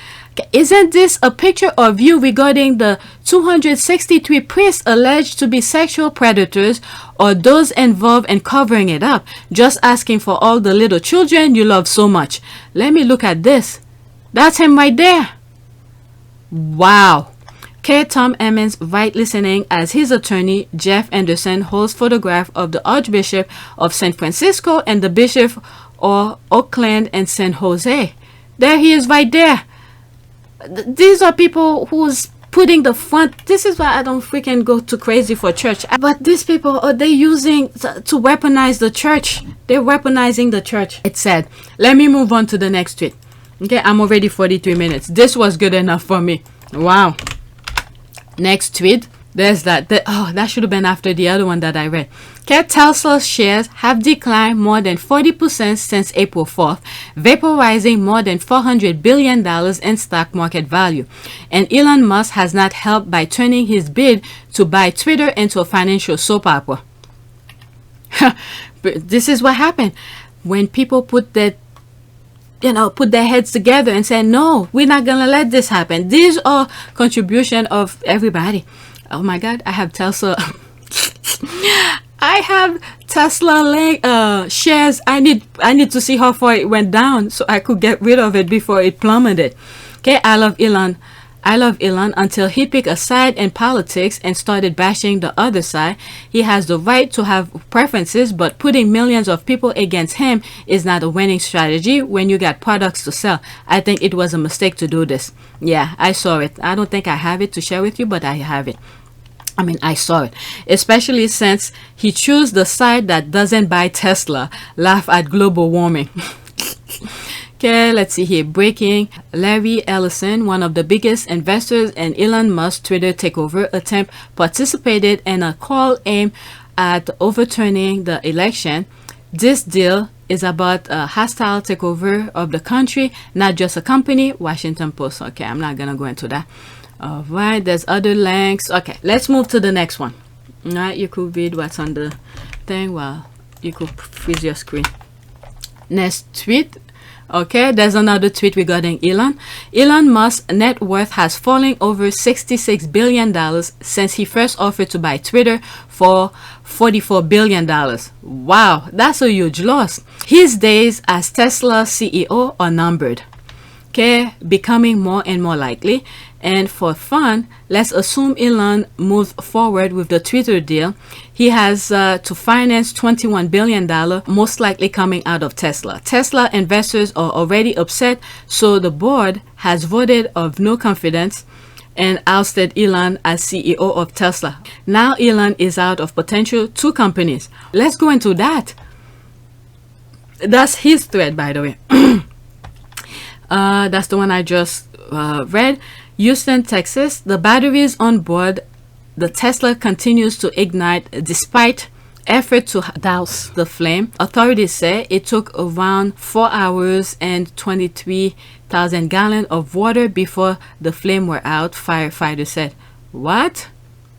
Isn't this a picture of you regarding the 263 priests alleged to be sexual predators or those involved in covering it up? Just asking for all the little children you love so much. Let me look at this. That's him right there. Wow. K. Tom Emmons right listening as his attorney Jeff Anderson holds photograph of the Archbishop of San Francisco and the Bishop of Oakland and San Jose. There he is right there. These are people who's putting the front. This is why I don't freaking go too crazy for church. But these people are they using to weaponize the church. They're weaponizing the church. It's sad. Let me move on to the next tweet. Okay, I'm already 43 minutes. This was good enough for me. Wow. Next tweet. There's that. That should have been after the other one that I read. Tesla shares have declined more than 40% since April 4th, vaporizing more than $400 billion in stock market value. And Elon Musk has not helped by turning his bid to buy Twitter into a financial soap opera. But this is what happened when people put their heads together and say, no, we're not gonna let this happen. These are contribution of everybody. Oh my God, I have Tesla. I have Tesla shares. I need to see how far it went down so I could get rid of it before it plummeted. Okay, I love Elon until he picked a side in politics and started bashing the other side. He has the right to have preferences, but putting millions of people against him is not a winning strategy when you got products to sell. I think it was a mistake to do this. Yeah, I saw it. I don't think I have it to share with you, but I have it. I saw it, especially since he chose the side that doesn't buy Tesla. Laugh at global warming. Okay, let's see here. Breaking. Larry Ellison, one of the biggest investors in Elon Musk's Twitter takeover attempt, participated in a call aimed at overturning the election. This deal is about a hostile takeover of the country, not just a company. Washington Post. Okay, I'm not gonna go into that. All right, there's other links. Okay, let's move to the next one. All right, you could read what's on the thing while you could freeze your screen. Next tweet. Okay, there's another tweet regarding Elon. Elon Musk's net worth has fallen over $66 billion since he first offered to buy Twitter for $44 billion. Wow, that's a huge loss. His days as Tesla CEO are numbered. Okay, becoming more and more likely. And for fun, let's assume Elon moves forward with the Twitter deal. He has to finance $21 billion, most likely coming out of Tesla. Tesla investors are already upset, so the board has voted of no confidence and ousted Elon as CEO of Tesla. Now Elon is out of potential 2 companies. Let's go into that. That's his thread, by the way. That's the one I just read, Houston, Texas, the batteries on board the Tesla continues to ignite despite effort to douse the flame. Authorities say it took around 4 hours and 23,000 gallons of water before the flame were out, firefighters said. What?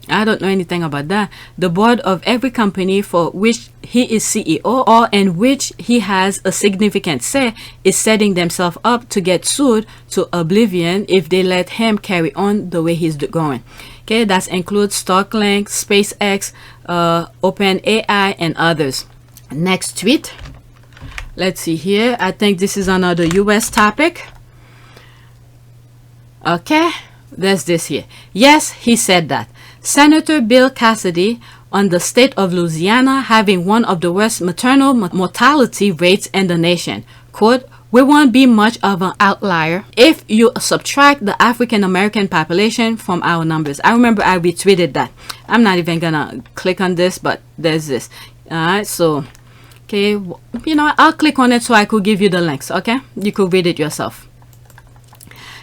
I don't know anything about that. The board of every company for which he is CEO or in which he has a significant say is setting themselves up to get sued to oblivion if they let him carry on the way he's going. Okay, that includes Starlink, SpaceX, OpenAI, and others. Next tweet. Let's see here. I think this is another US topic. Okay, there's this here. Yes, he said that. Senator Bill Cassidy on the state of Louisiana having one of the worst maternal mortality rates in the nation. Quote, we won't be much of an outlier if you subtract the African American population from our numbers. I remember I retweeted that. I'm not even gonna click on this, but there's this. Alright, so okay, you know, I'll click on it so I could give you the links. Okay, you could read it yourself.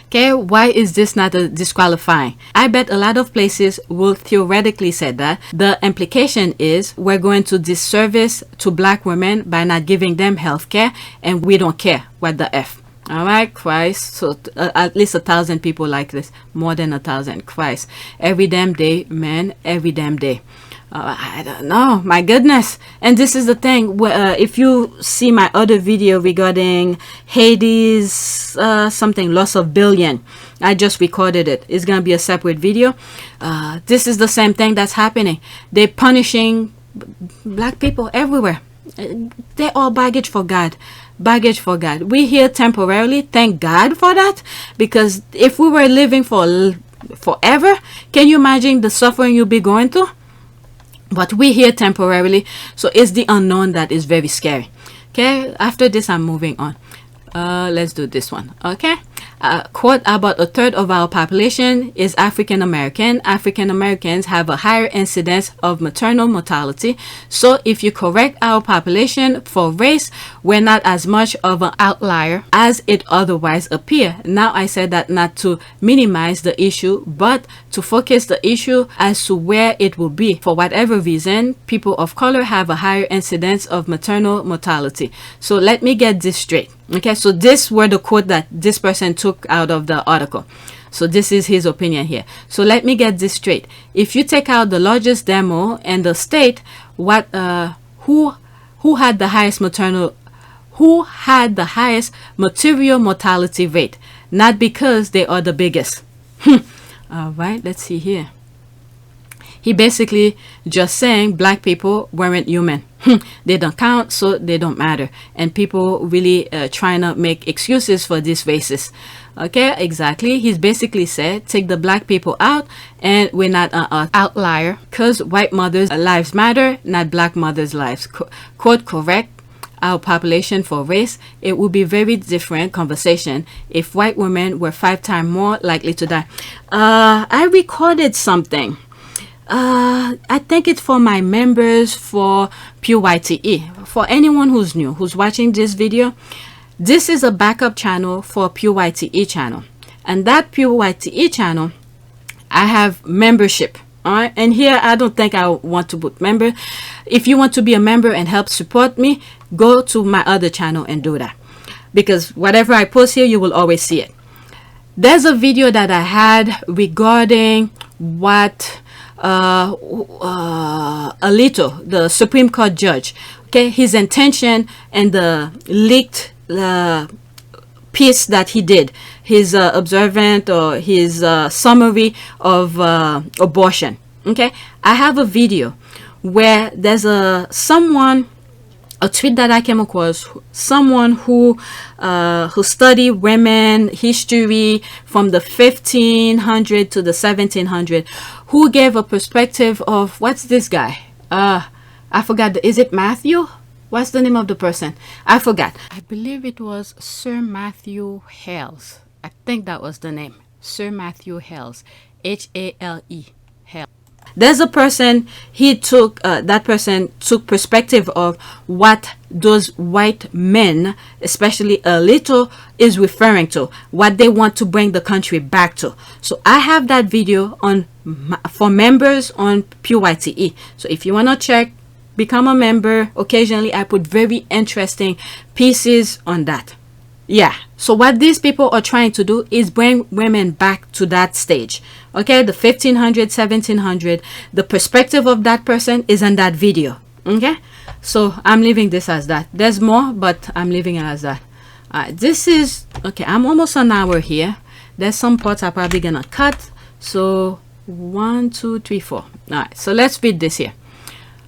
Okay, why is this not a disqualifying? I bet a lot of places will theoretically say that. The implication is we're going to disservice to black women by not giving them health care, and we don't care what the F. All right, Christ. So at least 1,000 people like this, more than 1,000. Christ, every damn day, man, every damn day. I don't know, my goodness. And this is the thing, if you see my other video regarding Haiti's something loss of billion, I just recorded it. It's gonna be a separate video. This is the same thing that's happening. They're punishing black people everywhere. They're all baggage for God. Baggage for God. We're here temporarily, thank God for that, because if we were living for forever, can you imagine the suffering you'll be going through? But we're here temporarily, so it's the unknown that is very scary. Okay, after this I'm moving on. Let's do this one. Okay, quote, about a third of our population is African American. African Americans have a higher incidence of maternal mortality, so if you correct our population for race, we're not as much of an outlier as it otherwise appear. Now I said that not to minimize the issue, but to focus the issue as to where it will be. For whatever reason, people of color have a higher incidence of maternal mortality. So let me get this straight. Okay, so this were the quote that this person took out of the article. So this is his opinion here. So let me get this straight. If you take out the largest demo in the state, what who had the highest material mortality rate? Not because they are the biggest. All right, let's see here. He basically just saying black people weren't human. They don't count, so they don't matter. And people really trying to make excuses for these races. Okay, exactly. He's basically said, take the black people out and we're not an outlier because white mothers' lives matter, not black mothers' lives. Quote, correct our population for race, it would be very different conversation if white women were 5 times more likely to die. I recorded something. I think it's for my members for PYTE. For anyone who's new, who's watching this video, this is a backup channel for PYTE channel. And that PYTE channel, I have membership. Alright, and here I don't think I want to put member. If you want to be a member and help support me, go to my other channel and do that. Because whatever I post here, you will always see it. There's a video that I had regarding what Alito, the Supreme Court judge, okay, his intention and the leaked piece that he did, his observant or his summary of abortion. Okay, I have a video where there's a tweet that I came across, someone who studied women history from the 1500 to the 1700, who gave a perspective of, what's this guy? I forgot. Is it Matthew? What's the name of the person? I forgot. I believe it was Sir Matthew Hales. I think that was the name. Sir Matthew Hales. Hale. Hale. There's a person, that person took perspective of what those white men, especially Alito, is referring to, what they want to bring the country back to. So I have that video for members on PYTE. So if you want to check, become a member. Occasionally I put very interesting pieces on that. Yeah, so what these people are trying to do is bring women back to that stage. Okay, the 1500, 1700, the perspective of that person is in that video. Okay, so I'm leaving this as that. There's more, but I'm leaving it as that. This is, okay, I'm almost an hour here. There's some parts I'm probably gonna cut. So 1, 2, 3, 4. All right, so let's read this here.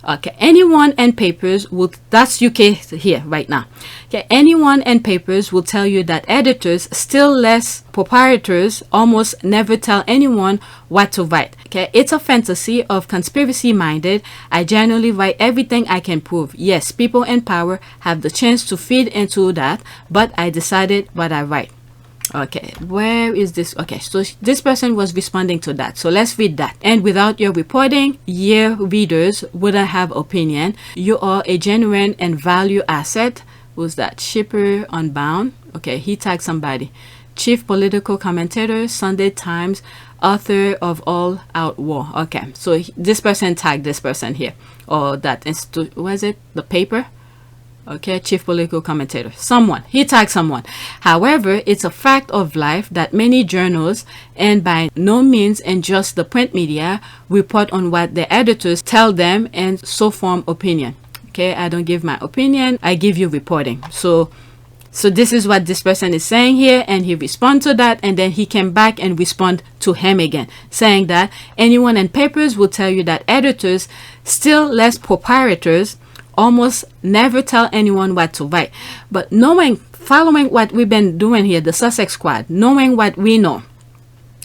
Okay, anyone and papers will, that's UK here right now. Okay, anyone and papers will tell you that editors, still less proprietors, almost never tell anyone what to write. Okay, it's a fantasy of conspiracy minded. I generally write everything I can prove. Yes, people in power have the chance to feed into that, but I decided what I write. Okay, where is this? Okay, so this person was responding to that. So let's read that. And without your reporting, your readers wouldn't have opinion. You are a genuine and value asset. Who's that? Shipper Unbound. Okay, he tagged somebody. Chief political commentator, Sunday Times, author of All Out War. Okay, so this person tagged this person here. Or that institute, was it? The paper? Okay, chief political commentator, someone, he tagged someone. However, it's a fact of life that many journals, and by no means in just the print media, report on what the editors tell them and so form opinion. Okay, I don't give my opinion, I give you reporting. So this is what this person is saying here, and he responded to that, and then he came back and respond to him again, saying that anyone in papers will tell you that editors, still less proprietors, almost never tell anyone what to write. But following what we've been doing here, the Sussex Squad, knowing what we know,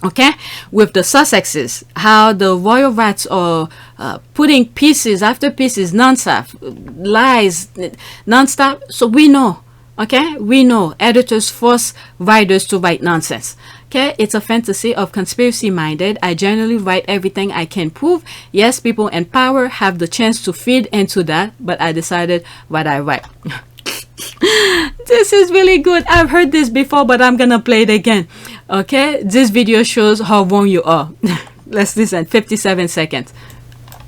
okay, with the Sussexes, how the royal rats are putting pieces after pieces, non-stop, lies, non-stop. So we know, okay, we know editors force writers to write nonsense. Okay, it's a fantasy of conspiracy minded. I generally write everything I can prove. Yes, people in power have the chance to feed into that, but I decided what I write. This is really good. I've heard this before, but I'm gonna play it again. Okay, this video shows how wrong you are. Let's listen. 57 seconds.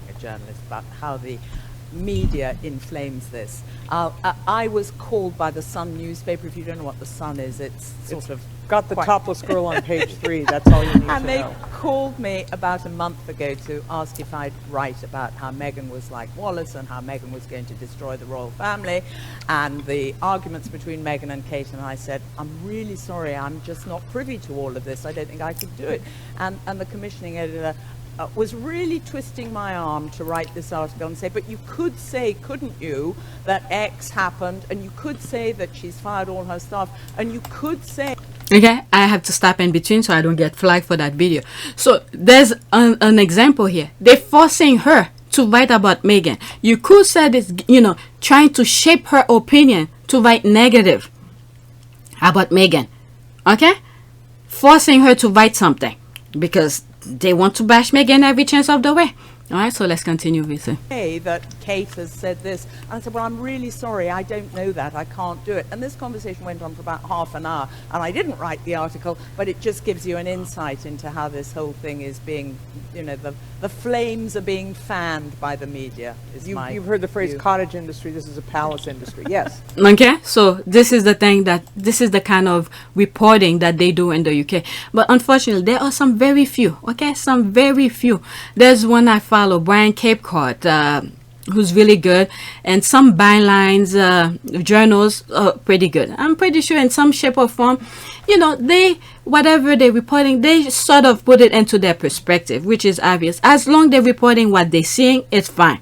A journalist about how the media inflames this. I was called by the Sun newspaper. If you don't know what the Sun is, it's sort of got the topless girl on page 3. That's all you need to know. And they called me about a month ago to ask if I'd write about how Meghan was like Wallace and how Meghan was going to destroy the royal family and the arguments between Meghan and Kate. And I said, I'm really sorry, I'm just not privy to all of this. I don't think I could do it. And the commissioning editor was really twisting my arm to write this article and say, but you could say, couldn't you, that X happened, and you could say that she's fired all her staff, and you could say... Okay, I have to stop in between so I don't get flagged for that video. So there's an example here. They're forcing her to write about Meghan. You could say this, trying to shape her opinion to write negative about Meghan. Okay? Forcing her to write something because they want to bash Meghan every chance of the way. All right, so let's continue with it. That Kate has said this. And I said, well, I'm really sorry, I don't know that, I can't do it. And this conversation went on for about half an hour, and I didn't write the article, but it just gives you an insight into how this whole thing is being, the flames are being fanned by the media. You've heard the phrase cottage industry, this is a palace industry, yes. Okay, so this is the thing this is the kind of reporting that they do in the UK. But unfortunately, there are some very few, okay, some very few. There's one I follow, Brian Capecourt, who's really good, and some bylines, journals are pretty good. I'm pretty sure in some shape or form, whatever they're reporting, they sort of put it into their perspective, which is obvious. As long as they're reporting what they're seeing, it's fine.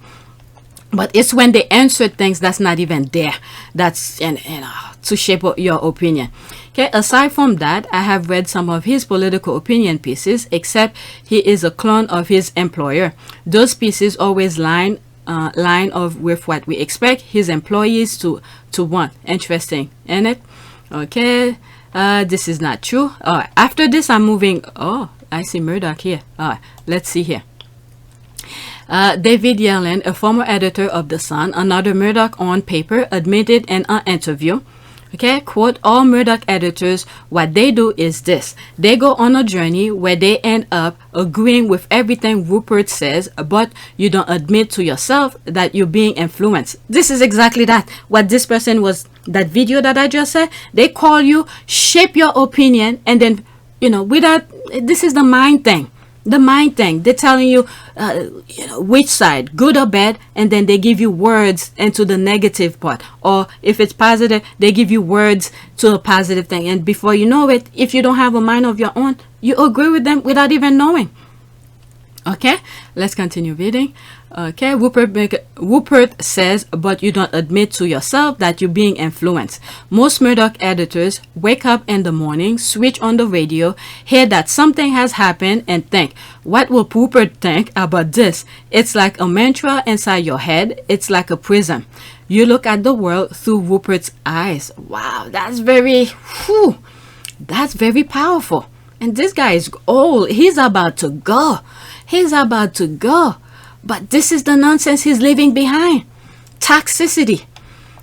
But it's when they answer things that's not even there, that's to shape your opinion. Okay, aside from that, I have read some of his political opinion pieces, except he is a clone of his employer. Those pieces always line of with what we expect his employees to want. Interesting, isn't it? Okay, this is not true. After this, I'm moving. Oh, I see Murdoch here. Let's see here. David Yellen, a former editor of The Sun, another Murdoch-owned paper, admitted in an interview, okay, quote, all Murdoch editors, what they do is this. They go on a journey where they end up agreeing with everything Rupert says, but you don't admit to yourself that you're being influenced. This is exactly that. What this person was, that video that I just said, they call you, shape your opinion, and then, without, this is the mind thing. The mind thing. They're telling you, which side, good or bad, and then they give you words into the negative part. Or if it's positive, they give you words to a positive thing. And before you know it, if you don't have a mind of your own, you agree with them without even knowing. Okay, let's continue reading. Okay, Rupert says, but you don't admit to yourself that you're being influenced. Most Murdoch editors wake up in the morning, switch on the radio, hear that something has happened, and think, what will Rupert think about this? It's like a mantra inside your head. It's like a prism. You look at the world through Rupert's eyes. Wow, that's very powerful. And this guy is old. He's about to go. But this is the nonsense he's leaving behind. Toxicity.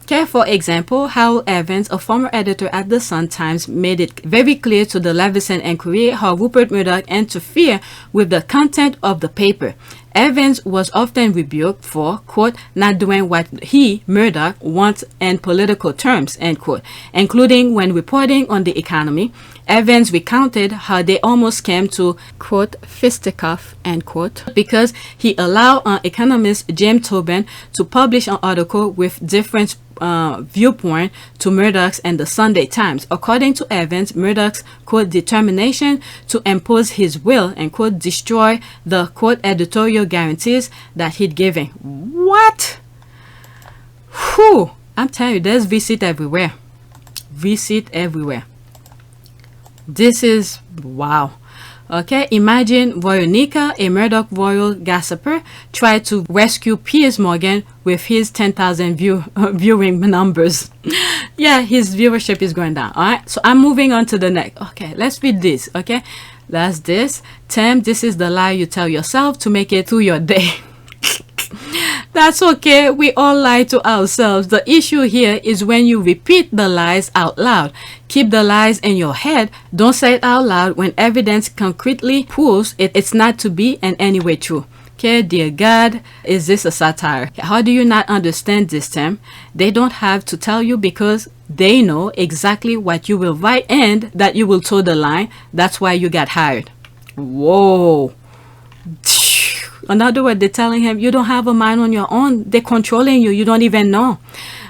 Okay, for example, Howell Evans, a former editor at the Sun-Times, made it very clear to the Leveson inquiry how Rupert Murdoch interfered with the content of the paper. Evans was often rebuked for, quote, not doing what he, Murdoch, wants in political terms, end quote, including when reporting on the economy. Evans recounted how they almost came to, quote, fisticuff, end quote, because he allowed economist James Tobin to publish an article with different viewpoint to Murdoch's and the Sunday Times. According to Evans, Murdoch's, quote, determination to impose his will and, quote, destroy the, quote, editorial guarantees that he'd given. What? Whew. I'm telling you, there's receipt everywhere. Receipt everywhere. This is wow. Okay, imagine Veronica, a Murdoch royal gossiper, tried to rescue Piers Morgan with his 10,000 viewing numbers. Yeah, his viewership is going down. All right, so I'm moving on to the next. Okay, let's read this. Okay, that's this. Tim, this is the lie you tell yourself to make it through your day. That's okay. We all lie to ourselves. The issue here is when you repeat the lies out loud. Keep the lies in your head. Don't say it out loud when evidence concretely proves it's not to be in any way true. Okay, dear God, is this a satire? How do you not understand this, Tim? They don't have to tell you because they know exactly what you will write and that you will toe the line. That's why you got hired. Whoa. In other words, they're telling him you don't have a mind on your own. They're controlling you. You don't even know.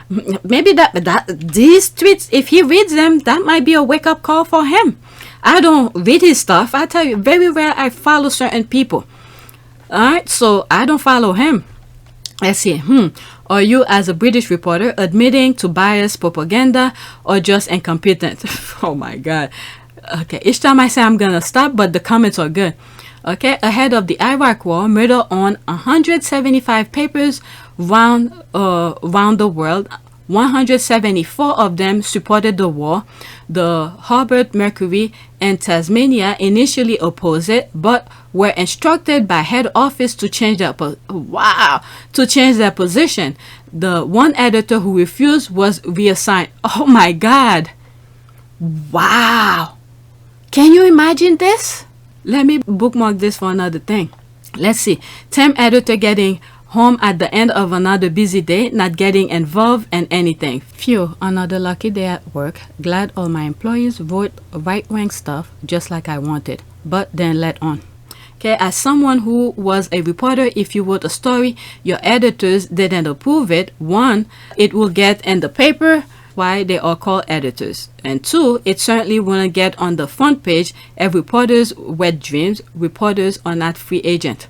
Maybe that these tweets, if he reads them, that might be a wake-up call for him. I don't read his stuff. I tell you, very rare I follow certain people. All right, so I don't follow him. Let's see. Are you, as a British reporter, admitting to biased propaganda or just incompetent? Oh my God. Okay, each time I say I'm gonna stop, but the comments are good. Okay, ahead of the Iraq War, Murdoch owned 175 papers around the world. 174 of them supported the war. The Harvard Mercury in Tasmania initially opposed it, but were instructed by head office to change their position. The one editor who refused was reassigned. Oh my God! Wow! Can you imagine this? Let me bookmark this for another thing. Let's see. Temp editor getting home at the end of another busy day, not getting involved in anything. Phew, another lucky day at work. Glad all my employees wrote right-wing stuff just like I wanted, but then let on. Okay, as someone who was a reporter, if you wrote a story, your editors didn't approve it, one, it will get in the paper, why they are called editors, and two, it certainly wouldn't get on the front page if reporters wet dreams. Reporters are not free agent.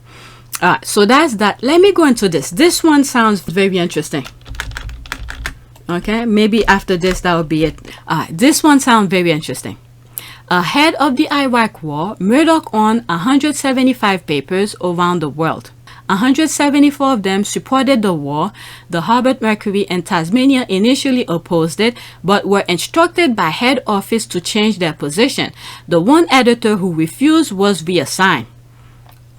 So that's that. Let me go into this one sounds very interesting. Okay, maybe after this that will be it. This one sounds very interesting. Ahead of the Iraq War, Murdoch owned 175 papers around the world. 174 of them supported the war. The Harvard Mercury in Tasmania initially opposed it, but were instructed by head office to change their position. The one editor who refused was reassigned.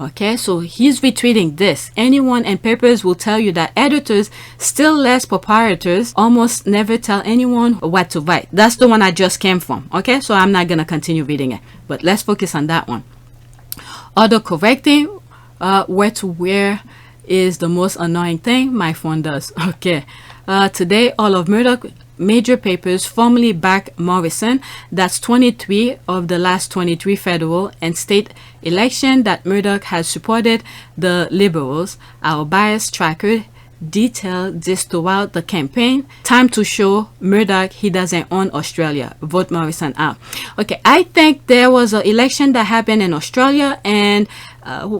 Okay, so he's retweeting this. Anyone and papers will tell you that editors, still less proprietors, almost never tell anyone what to write. That's the one I just came from. Okay, so I'm not gonna continue reading it, but let's focus on that one. Auto correcting where to wear is the most annoying thing my phone does. Okay, today all of Murdoch major papers formally back Morrison. That's 23 of the last 23 federal and state election that Murdoch has supported the Liberals. Our bias tracker detailed this throughout the campaign. Time to show Murdoch he doesn't own Australia. Vote Morrison out. Okay, I think there was an election that happened in Australia and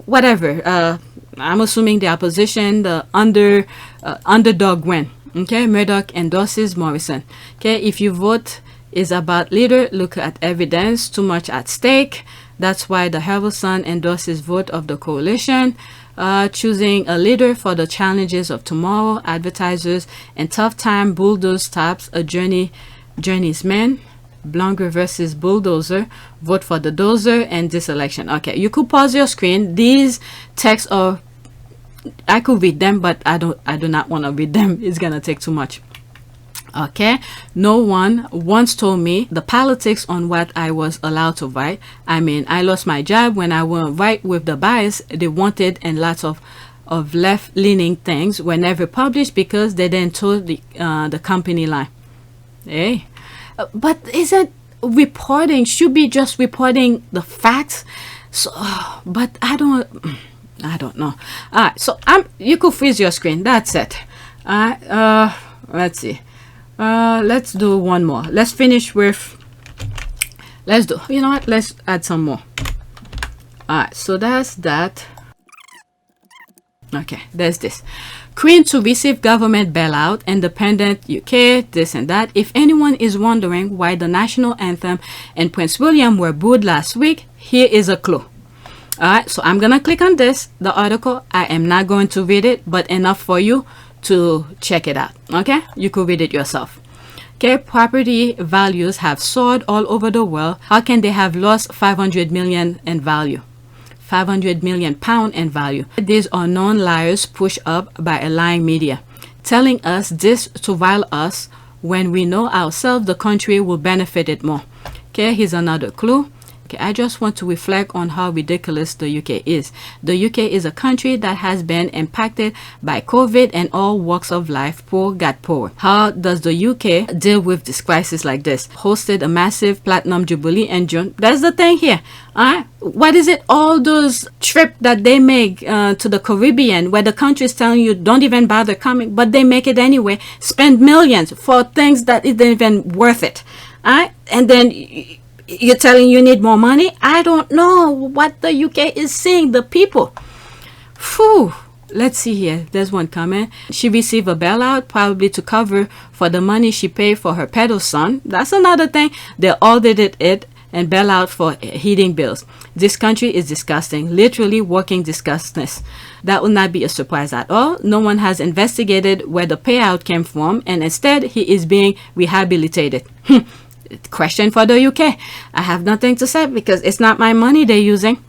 whatever. I'm assuming the opposition, the underdog win. Okay, Murdoch endorses Morrison. Okay, if your vote is about leader, look at evidence. Too much at stake. That's why the Herald Sun endorses vote of the coalition. Choosing a leader for the challenges of tomorrow. Advertisers and tough time bulldoze stops a journey's man. Blunger versus bulldozer. Vote for the dozer and this election. Okay, you could pause your screen. These texts are, I could read them, but I do not want to read them. It's gonna take too much. Okay, no one once told me the politics on what I was allowed to write. I mean, I lost my job when I went right with the bias they wanted, and lots of left-leaning things were never published because they didn't told the company line. Hey, but isn't reporting should be just reporting the facts? So, but I don't know. Alright, so you could freeze your screen. That's it. Let's see. Let's do one more. Let's finish with. You know what? Let's add some more. Alright, so that's that. Okay, there's this. Queen to receive government bailout, independent UK, this and that. If anyone is wondering why the national anthem and Prince William were booed last week, here is a clue. Alright, so I'm gonna click on this, the article. I am not going to read it, but enough for you to check it out. Okay, you could read it yourself. Okay, property values have soared all over the world. How can they have lost 500 million in value? 500 million pound in value. These are known liars pushed up by a lying media, telling us this to rile us when we know ourselves the country will benefit it more. Okay, here's another clue. Okay, I just want to reflect on how ridiculous the UK is. The UK is a country that has been impacted by COVID and all walks of life. Poor got poor. How does the UK deal with this crisis like this? Hosted a massive platinum jubilee in June. That's the thing here. What is it? All those trips that they make to the Caribbean where the country is telling you don't even bother coming, but they make it anyway. Spend millions for things that isn't even worth it. And then you're telling you need more money? I don't know what the UK is seeing, the people. Phew. Let's see here. There's one comment. She received a bailout probably to cover for the money she paid for her pedo son. That's another thing. They audited it and bailout for heating bills. This country is disgusting. Literally walking disgustness. That will not be a surprise at all. No one has investigated where the payout came from, and instead he is being rehabilitated. Question for the UK. I have nothing to say because it's not my money they're using.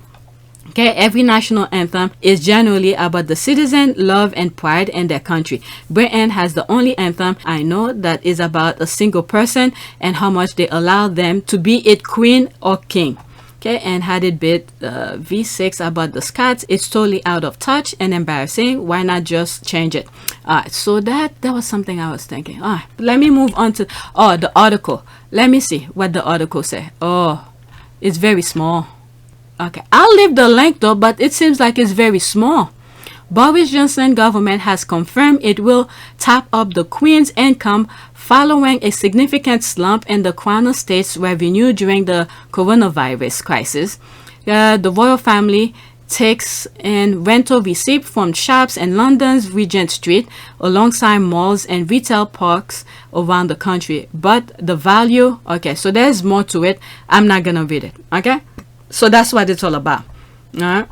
Okay, every national anthem is generally about the citizen love and pride in their country. Britain has the only anthem I know that is about a single person and how much they allow them to be it queen or king. Okay, and had it been V6 about the Scots, it's totally out of touch and embarrassing. Why not just change it? So that was something I was thinking. Let me move on to the article. Let me see what the article say. It's very small. Okay, I'll leave the link though, but it seems like it's very small. Boris Johnson government has confirmed it will top up the Queen's income following a significant slump in the Crown Estate's revenue during the coronavirus crisis. The royal family takes in rental receipts from shops in London's Regent Street alongside malls and retail parks around the country. But the value, okay, so there's more to it. I'm not gonna read it, okay? So that's what it's all about. All right.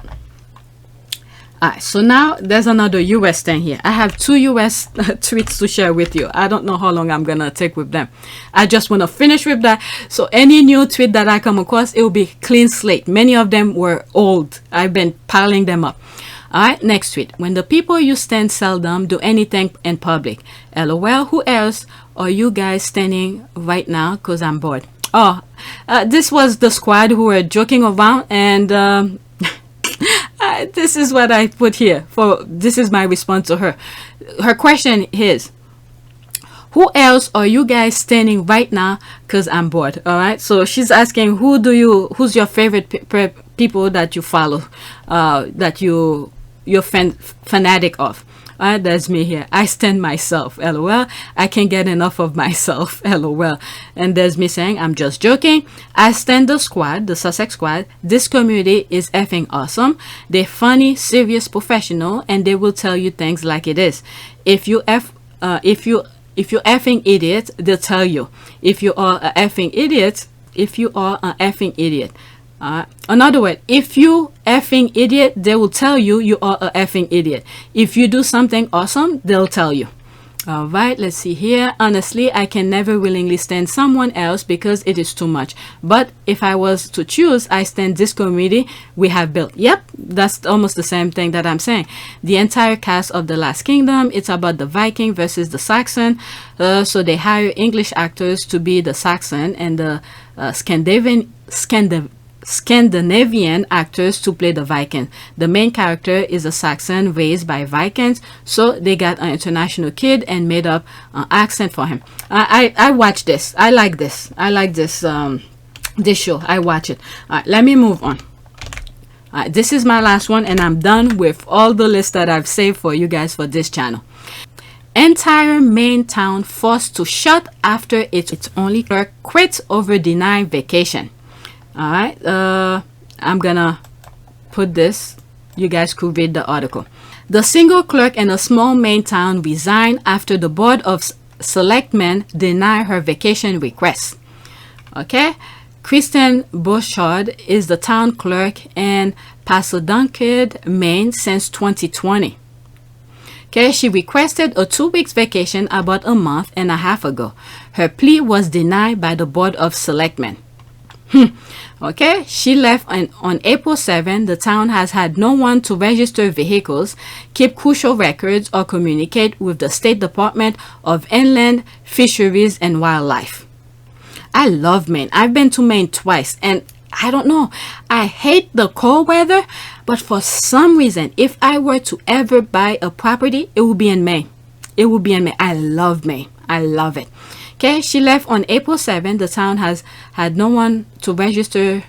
Alright, so now there's another US thing here. I have 2 US tweets to share with you. I don't know how long I'm gonna take with them. I just want to finish with that. So any new tweet that I come across, it will be clean slate. Many of them were old. I've been piling them up. Alright, next tweet. When the people you stand seldom do anything in public. LOL, who else are you guys standing right now? Because I'm bored. Oh, this was the squad who were joking around, and this is what I put here. This is my response to her. Her question is, who else are you guys standing right now? Because I'm bored. All right. So she's asking, who's your favorite people that you follow, that you're fanatic of. That's me here. I stand myself. LOL. I can't get enough of myself. LOL. And there's me saying, I'm just joking. I stand the squad, the Sussex squad. This community is effing awesome. They're funny, serious, professional, and they will tell you things like it is. If you're effing idiot, they'll tell you. If you are a effing idiot, another word, if you effing idiot, they will tell you you are a effing idiot. If you do something awesome, they'll tell you. All right, let's see here. Honestly, I can never willingly stand someone else because it is too much. But if I was to choose, I stand this community we have built. Yep, that's almost the same thing that I'm saying. The entire cast of The Last Kingdom, it's about the Viking versus the Saxon. So they hire English actors to be the Saxon and the Scandinavian actors to play the Viking. The main character is a Saxon raised by Vikings, so they got an international kid and made up an accent for him. I watch this. I like this. This show. I watch it. Let me move on. This is my last one, and I'm done with all the lists that I've saved for you guys for this channel. Entire main town forced to shut after its only clerk quits over denied vacation. All right, I'm gonna put this. You guys could read the article. The single clerk in a small Maine town resigned after the board of selectmen denied her vacation request. Okay, Kristen Bouchard is the town clerk in Passadunk, Maine since 2020. Okay, she requested a 2 weeks vacation about a month and a half ago. Her plea was denied by the board of selectmen. Okay, she left on April 7. The town has had no one to register vehicles, keep crucial records, or communicate with the State Department of Inland Fisheries and Wildlife. I love Maine. I've been to Maine twice, and I don't know. I hate the cold weather, but for some reason, if I were to ever buy a property, it would be in Maine. It would be in Maine. I love Maine. I love it. Okay, she left on April 7. The town has had no one to register.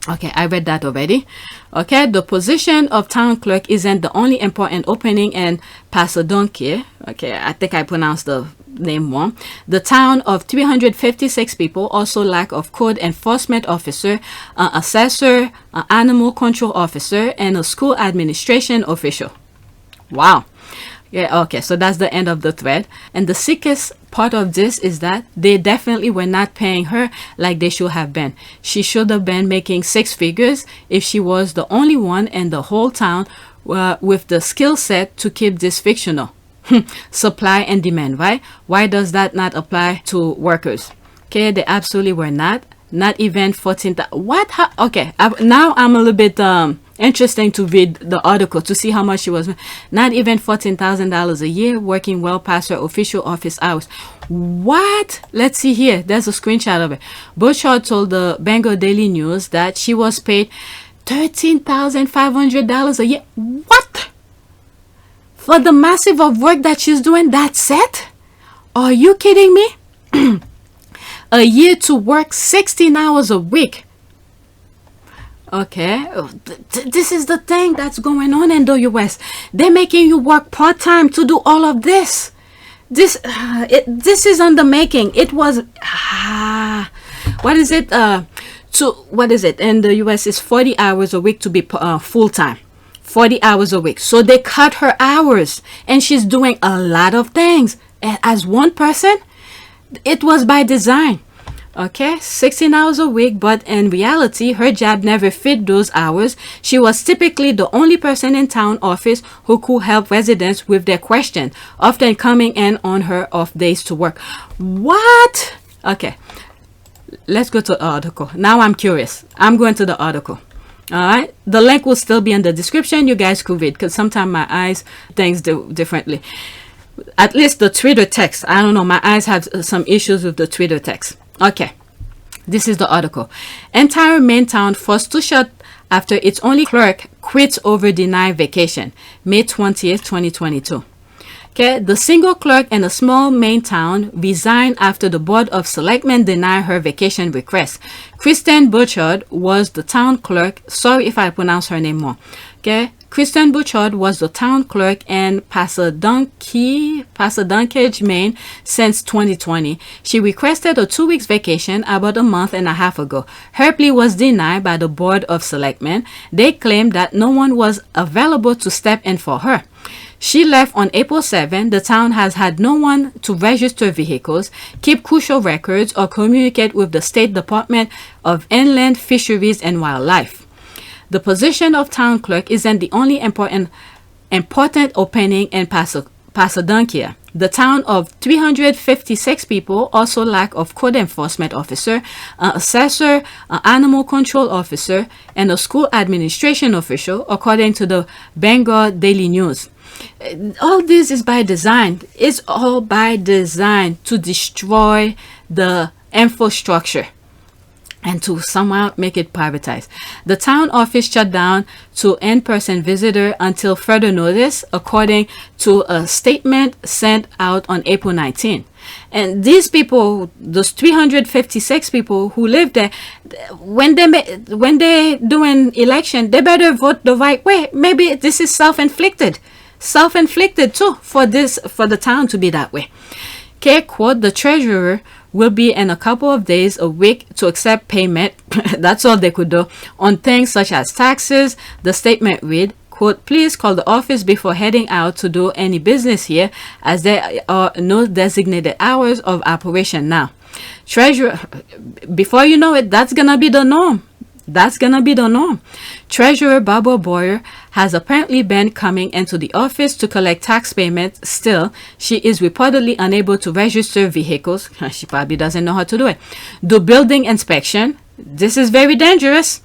Okay, I read that already. Okay, the position of town clerk isn't the only important opening in Passadunk. Okay, I think I pronounced the name wrong. The town of 356 people also lack of code enforcement officer, an assessor, an animal control officer, and a school administration official. Wow. Yeah, okay, so that's the end of the thread. And the sickest part of this is that they definitely were not paying her like they should have been. She should have been making 6 figures if she was the only one in the whole town with the skill set to keep this fictional. Supply and demand, right? Why does that not apply to workers? Okay, they absolutely were not even 14,000. What? Okay, now I'm a little bit interesting to read the article to see how much she was. Not even $14,000 a year, working well past her official office hours. What? Let's see here. There's a screenshot of it. Bouchard told the Bengal Daily News that she was paid $13,500 a year. What? For the massive of work that she's doing, that's it? Are you kidding me? A year to work 16 hours a week. Okay, this is the thing that's going on in the US. They're making you work part-time to do all of this. This is on the making. It was what is it? What is it in the US? Is 40 hours a week to be full-time. 40 hours a week. So they cut her hours, and she's doing a lot of things as one person. It was by design. Okay, 16 hours a week, but in reality, her job never fit those hours. She was typically the only person in town office who could help residents with their question, often coming in on her off days to work. What? Okay, let's go to the article. Now I'm curious. I'm going to the article. All right, the link will still be in the description. You guys could read because sometimes my eyes things do differently. At least the Twitter text. I don't know. My eyes have some issues with the Twitter text. Okay, this is the article. Entire main town forced to shut after its only clerk quits over denied vacation. May 20th, 2022. Okay, the single clerk in a small Maine town resigned after the Board of Selectmen denied her vacation request. Kristen Bouchard was the town clerk. Sorry if I pronounce her name wrong. Okay, Kristen Bouchard was the town clerk in Passadunkage, Maine since 2020. She requested a 2 weeks vacation about a month and a half ago. Her plea was denied by the Board of Selectmen. They claimed that no one was available to step in for her. She left on April 7. The town has had no one to register vehicles, keep crucial records, or communicate with the State Department of Inland Fisheries and Wildlife. The position of town clerk isn't the only important opening in Passadunkia. The town of 356 people also lack of code enforcement officer, an assessor, an animal control officer, and a school administration official, according to the Bengal Daily News. All this is by design. It's all by design to destroy the infrastructure and to somehow make it privatized. The town office shut down to in-person visitor until further notice, according to a statement sent out on April 19. And these people, those 356 people who live there, when they doing election, they better vote the right way. Maybe this is self-inflicted too for the town to be that way. Okay, quote, the treasurer will be in a couple of days a week to accept payment. That's all they could do on things such as taxes. The statement read, quote, please call the office before heading out to do any business here, as there are no designated hours of operation now. Treasurer, before you know it, that's gonna be the norm. Treasurer Barbara Boyer has apparently been coming into the office to collect tax payments. Still, she is reportedly unable to register vehicles. She probably doesn't know how to do it. Do building inspection. This is very dangerous.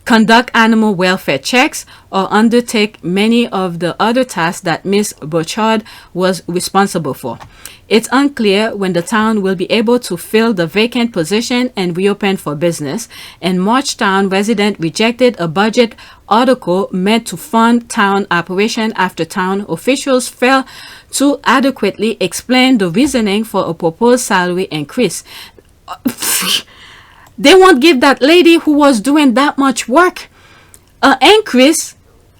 Conduct animal welfare checks, or undertake many of the other tasks that Miss Bouchard was responsible for. It's unclear when the town will be able to fill the vacant position and reopen for business. In March, town resident rejected a budget article meant to fund town operation after town officials failed to adequately explain the reasoning for a proposed salary increase. They won't give that lady who was doing that much work an increase,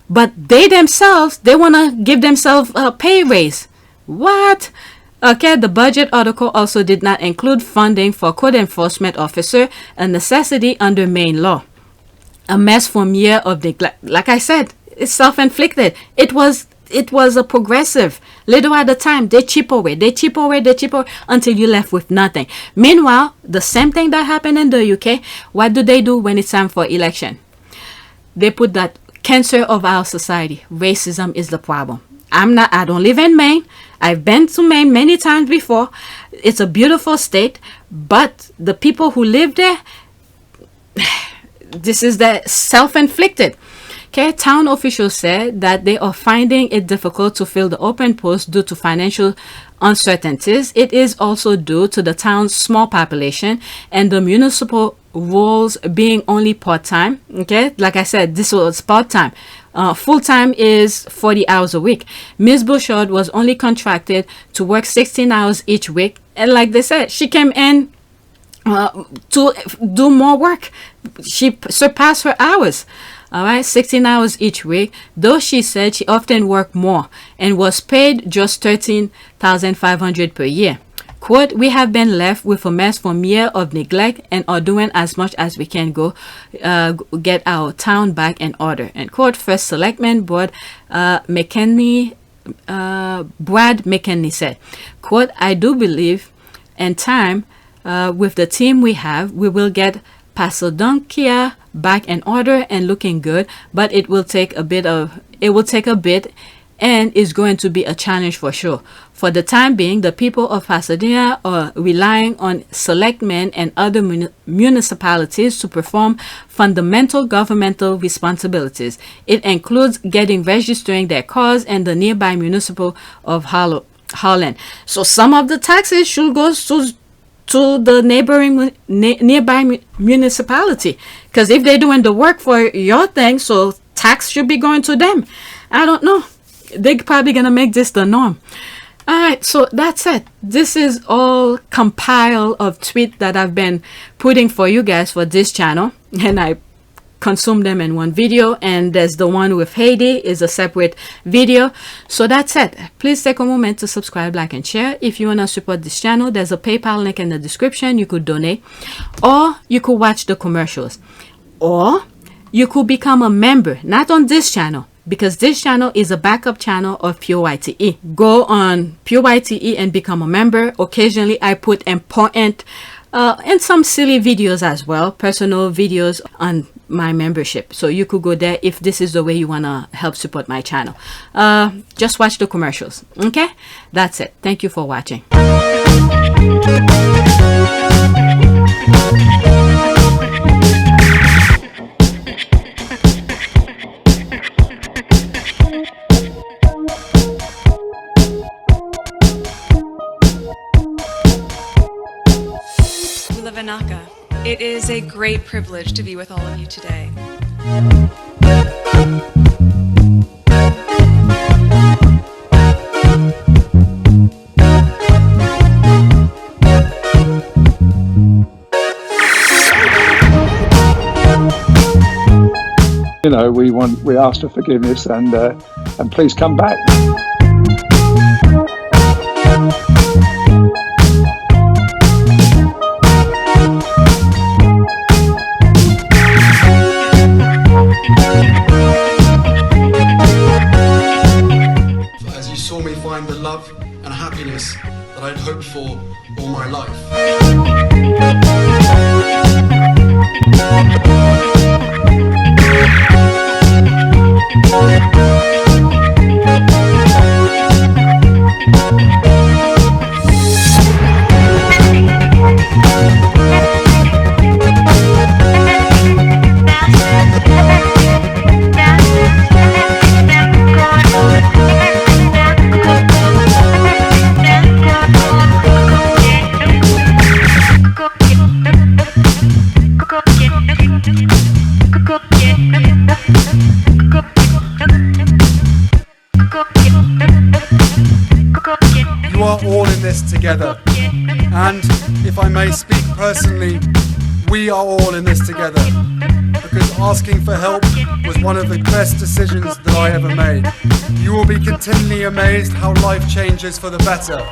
but they themselves, they want to give themselves a pay raise. What? Okay, the budget article also did not include funding for code enforcement officer, a necessity under Maine law. A mess from year of neglect. Like I said, it's self-inflicted. It was a progressive. Little at a time, they chip away until you're left with nothing. Meanwhile, the same thing that happened in the UK, what do when it's time for election? They put that cancer of our society. Racism is the problem. I don't live in Maine. I've been to Maine many times before. It's a beautiful state, but the people who live there, this is the self-inflicted. Okay, town officials said that they are finding it difficult to fill the open post due to financial uncertainties. It is also due to the town's small population and the municipal roles being only part-time. Okay, like I said, this was part-time. Full-time is 40 hours a week. Ms. Bouchard was only contracted to work 16 hours each week. And like they said, she came in to do more work. She surpassed her hours. All right, 16 hours each week, though she said she often worked more and was paid just $13,500 per year. Quote, we have been left with a mess from year of neglect and are doing as much as we can get our town back in order. And quote, First Selectman Brad McKinney said, quote, I do believe in time with the team we have, we will get Pasadonkia back in order and looking good, but it will take a bit and is going to be a challenge for sure. For the time being, the people of Pasadena are relying on selectmen and other municipalities to perform fundamental governmental responsibilities. It includes registering their cars and the nearby municipal of Holland. So some of the taxes should go to the nearby municipality, because if they're doing the work for your thing, so tax should be going to them. I don't know. They're probably gonna make this the norm. All right, so that's it. This is all compiled of tweets that I've been putting for you guys for this channel, and I consume them in one video, and there's the one with Haiti is a separate video. So that's it. Please take a moment to subscribe, like, and share. If you want to support this channel, there's a PayPal link in the description. You could donate, or you could watch the commercials, or you could become a member, not on this channel, because this channel is a backup channel of Pure YTE. Go on Pure YTE and become a member. Occasionally I put important and some silly videos as well, personal videos on my membership. So you could go there if this is the way you want to help support my channel. Just watch the commercials. Okay, that's it. Thank you for watching. It is a great privilege to be with all of you today. You know, we ask for forgiveness and please come back. As you saw me find the love and happiness that I'd hoped for all my life. You are all in this together, and if I may speak personally, we are all in this together, because asking for help was one of the best decisions that I ever made. You will be continually amazed how life changes for the better.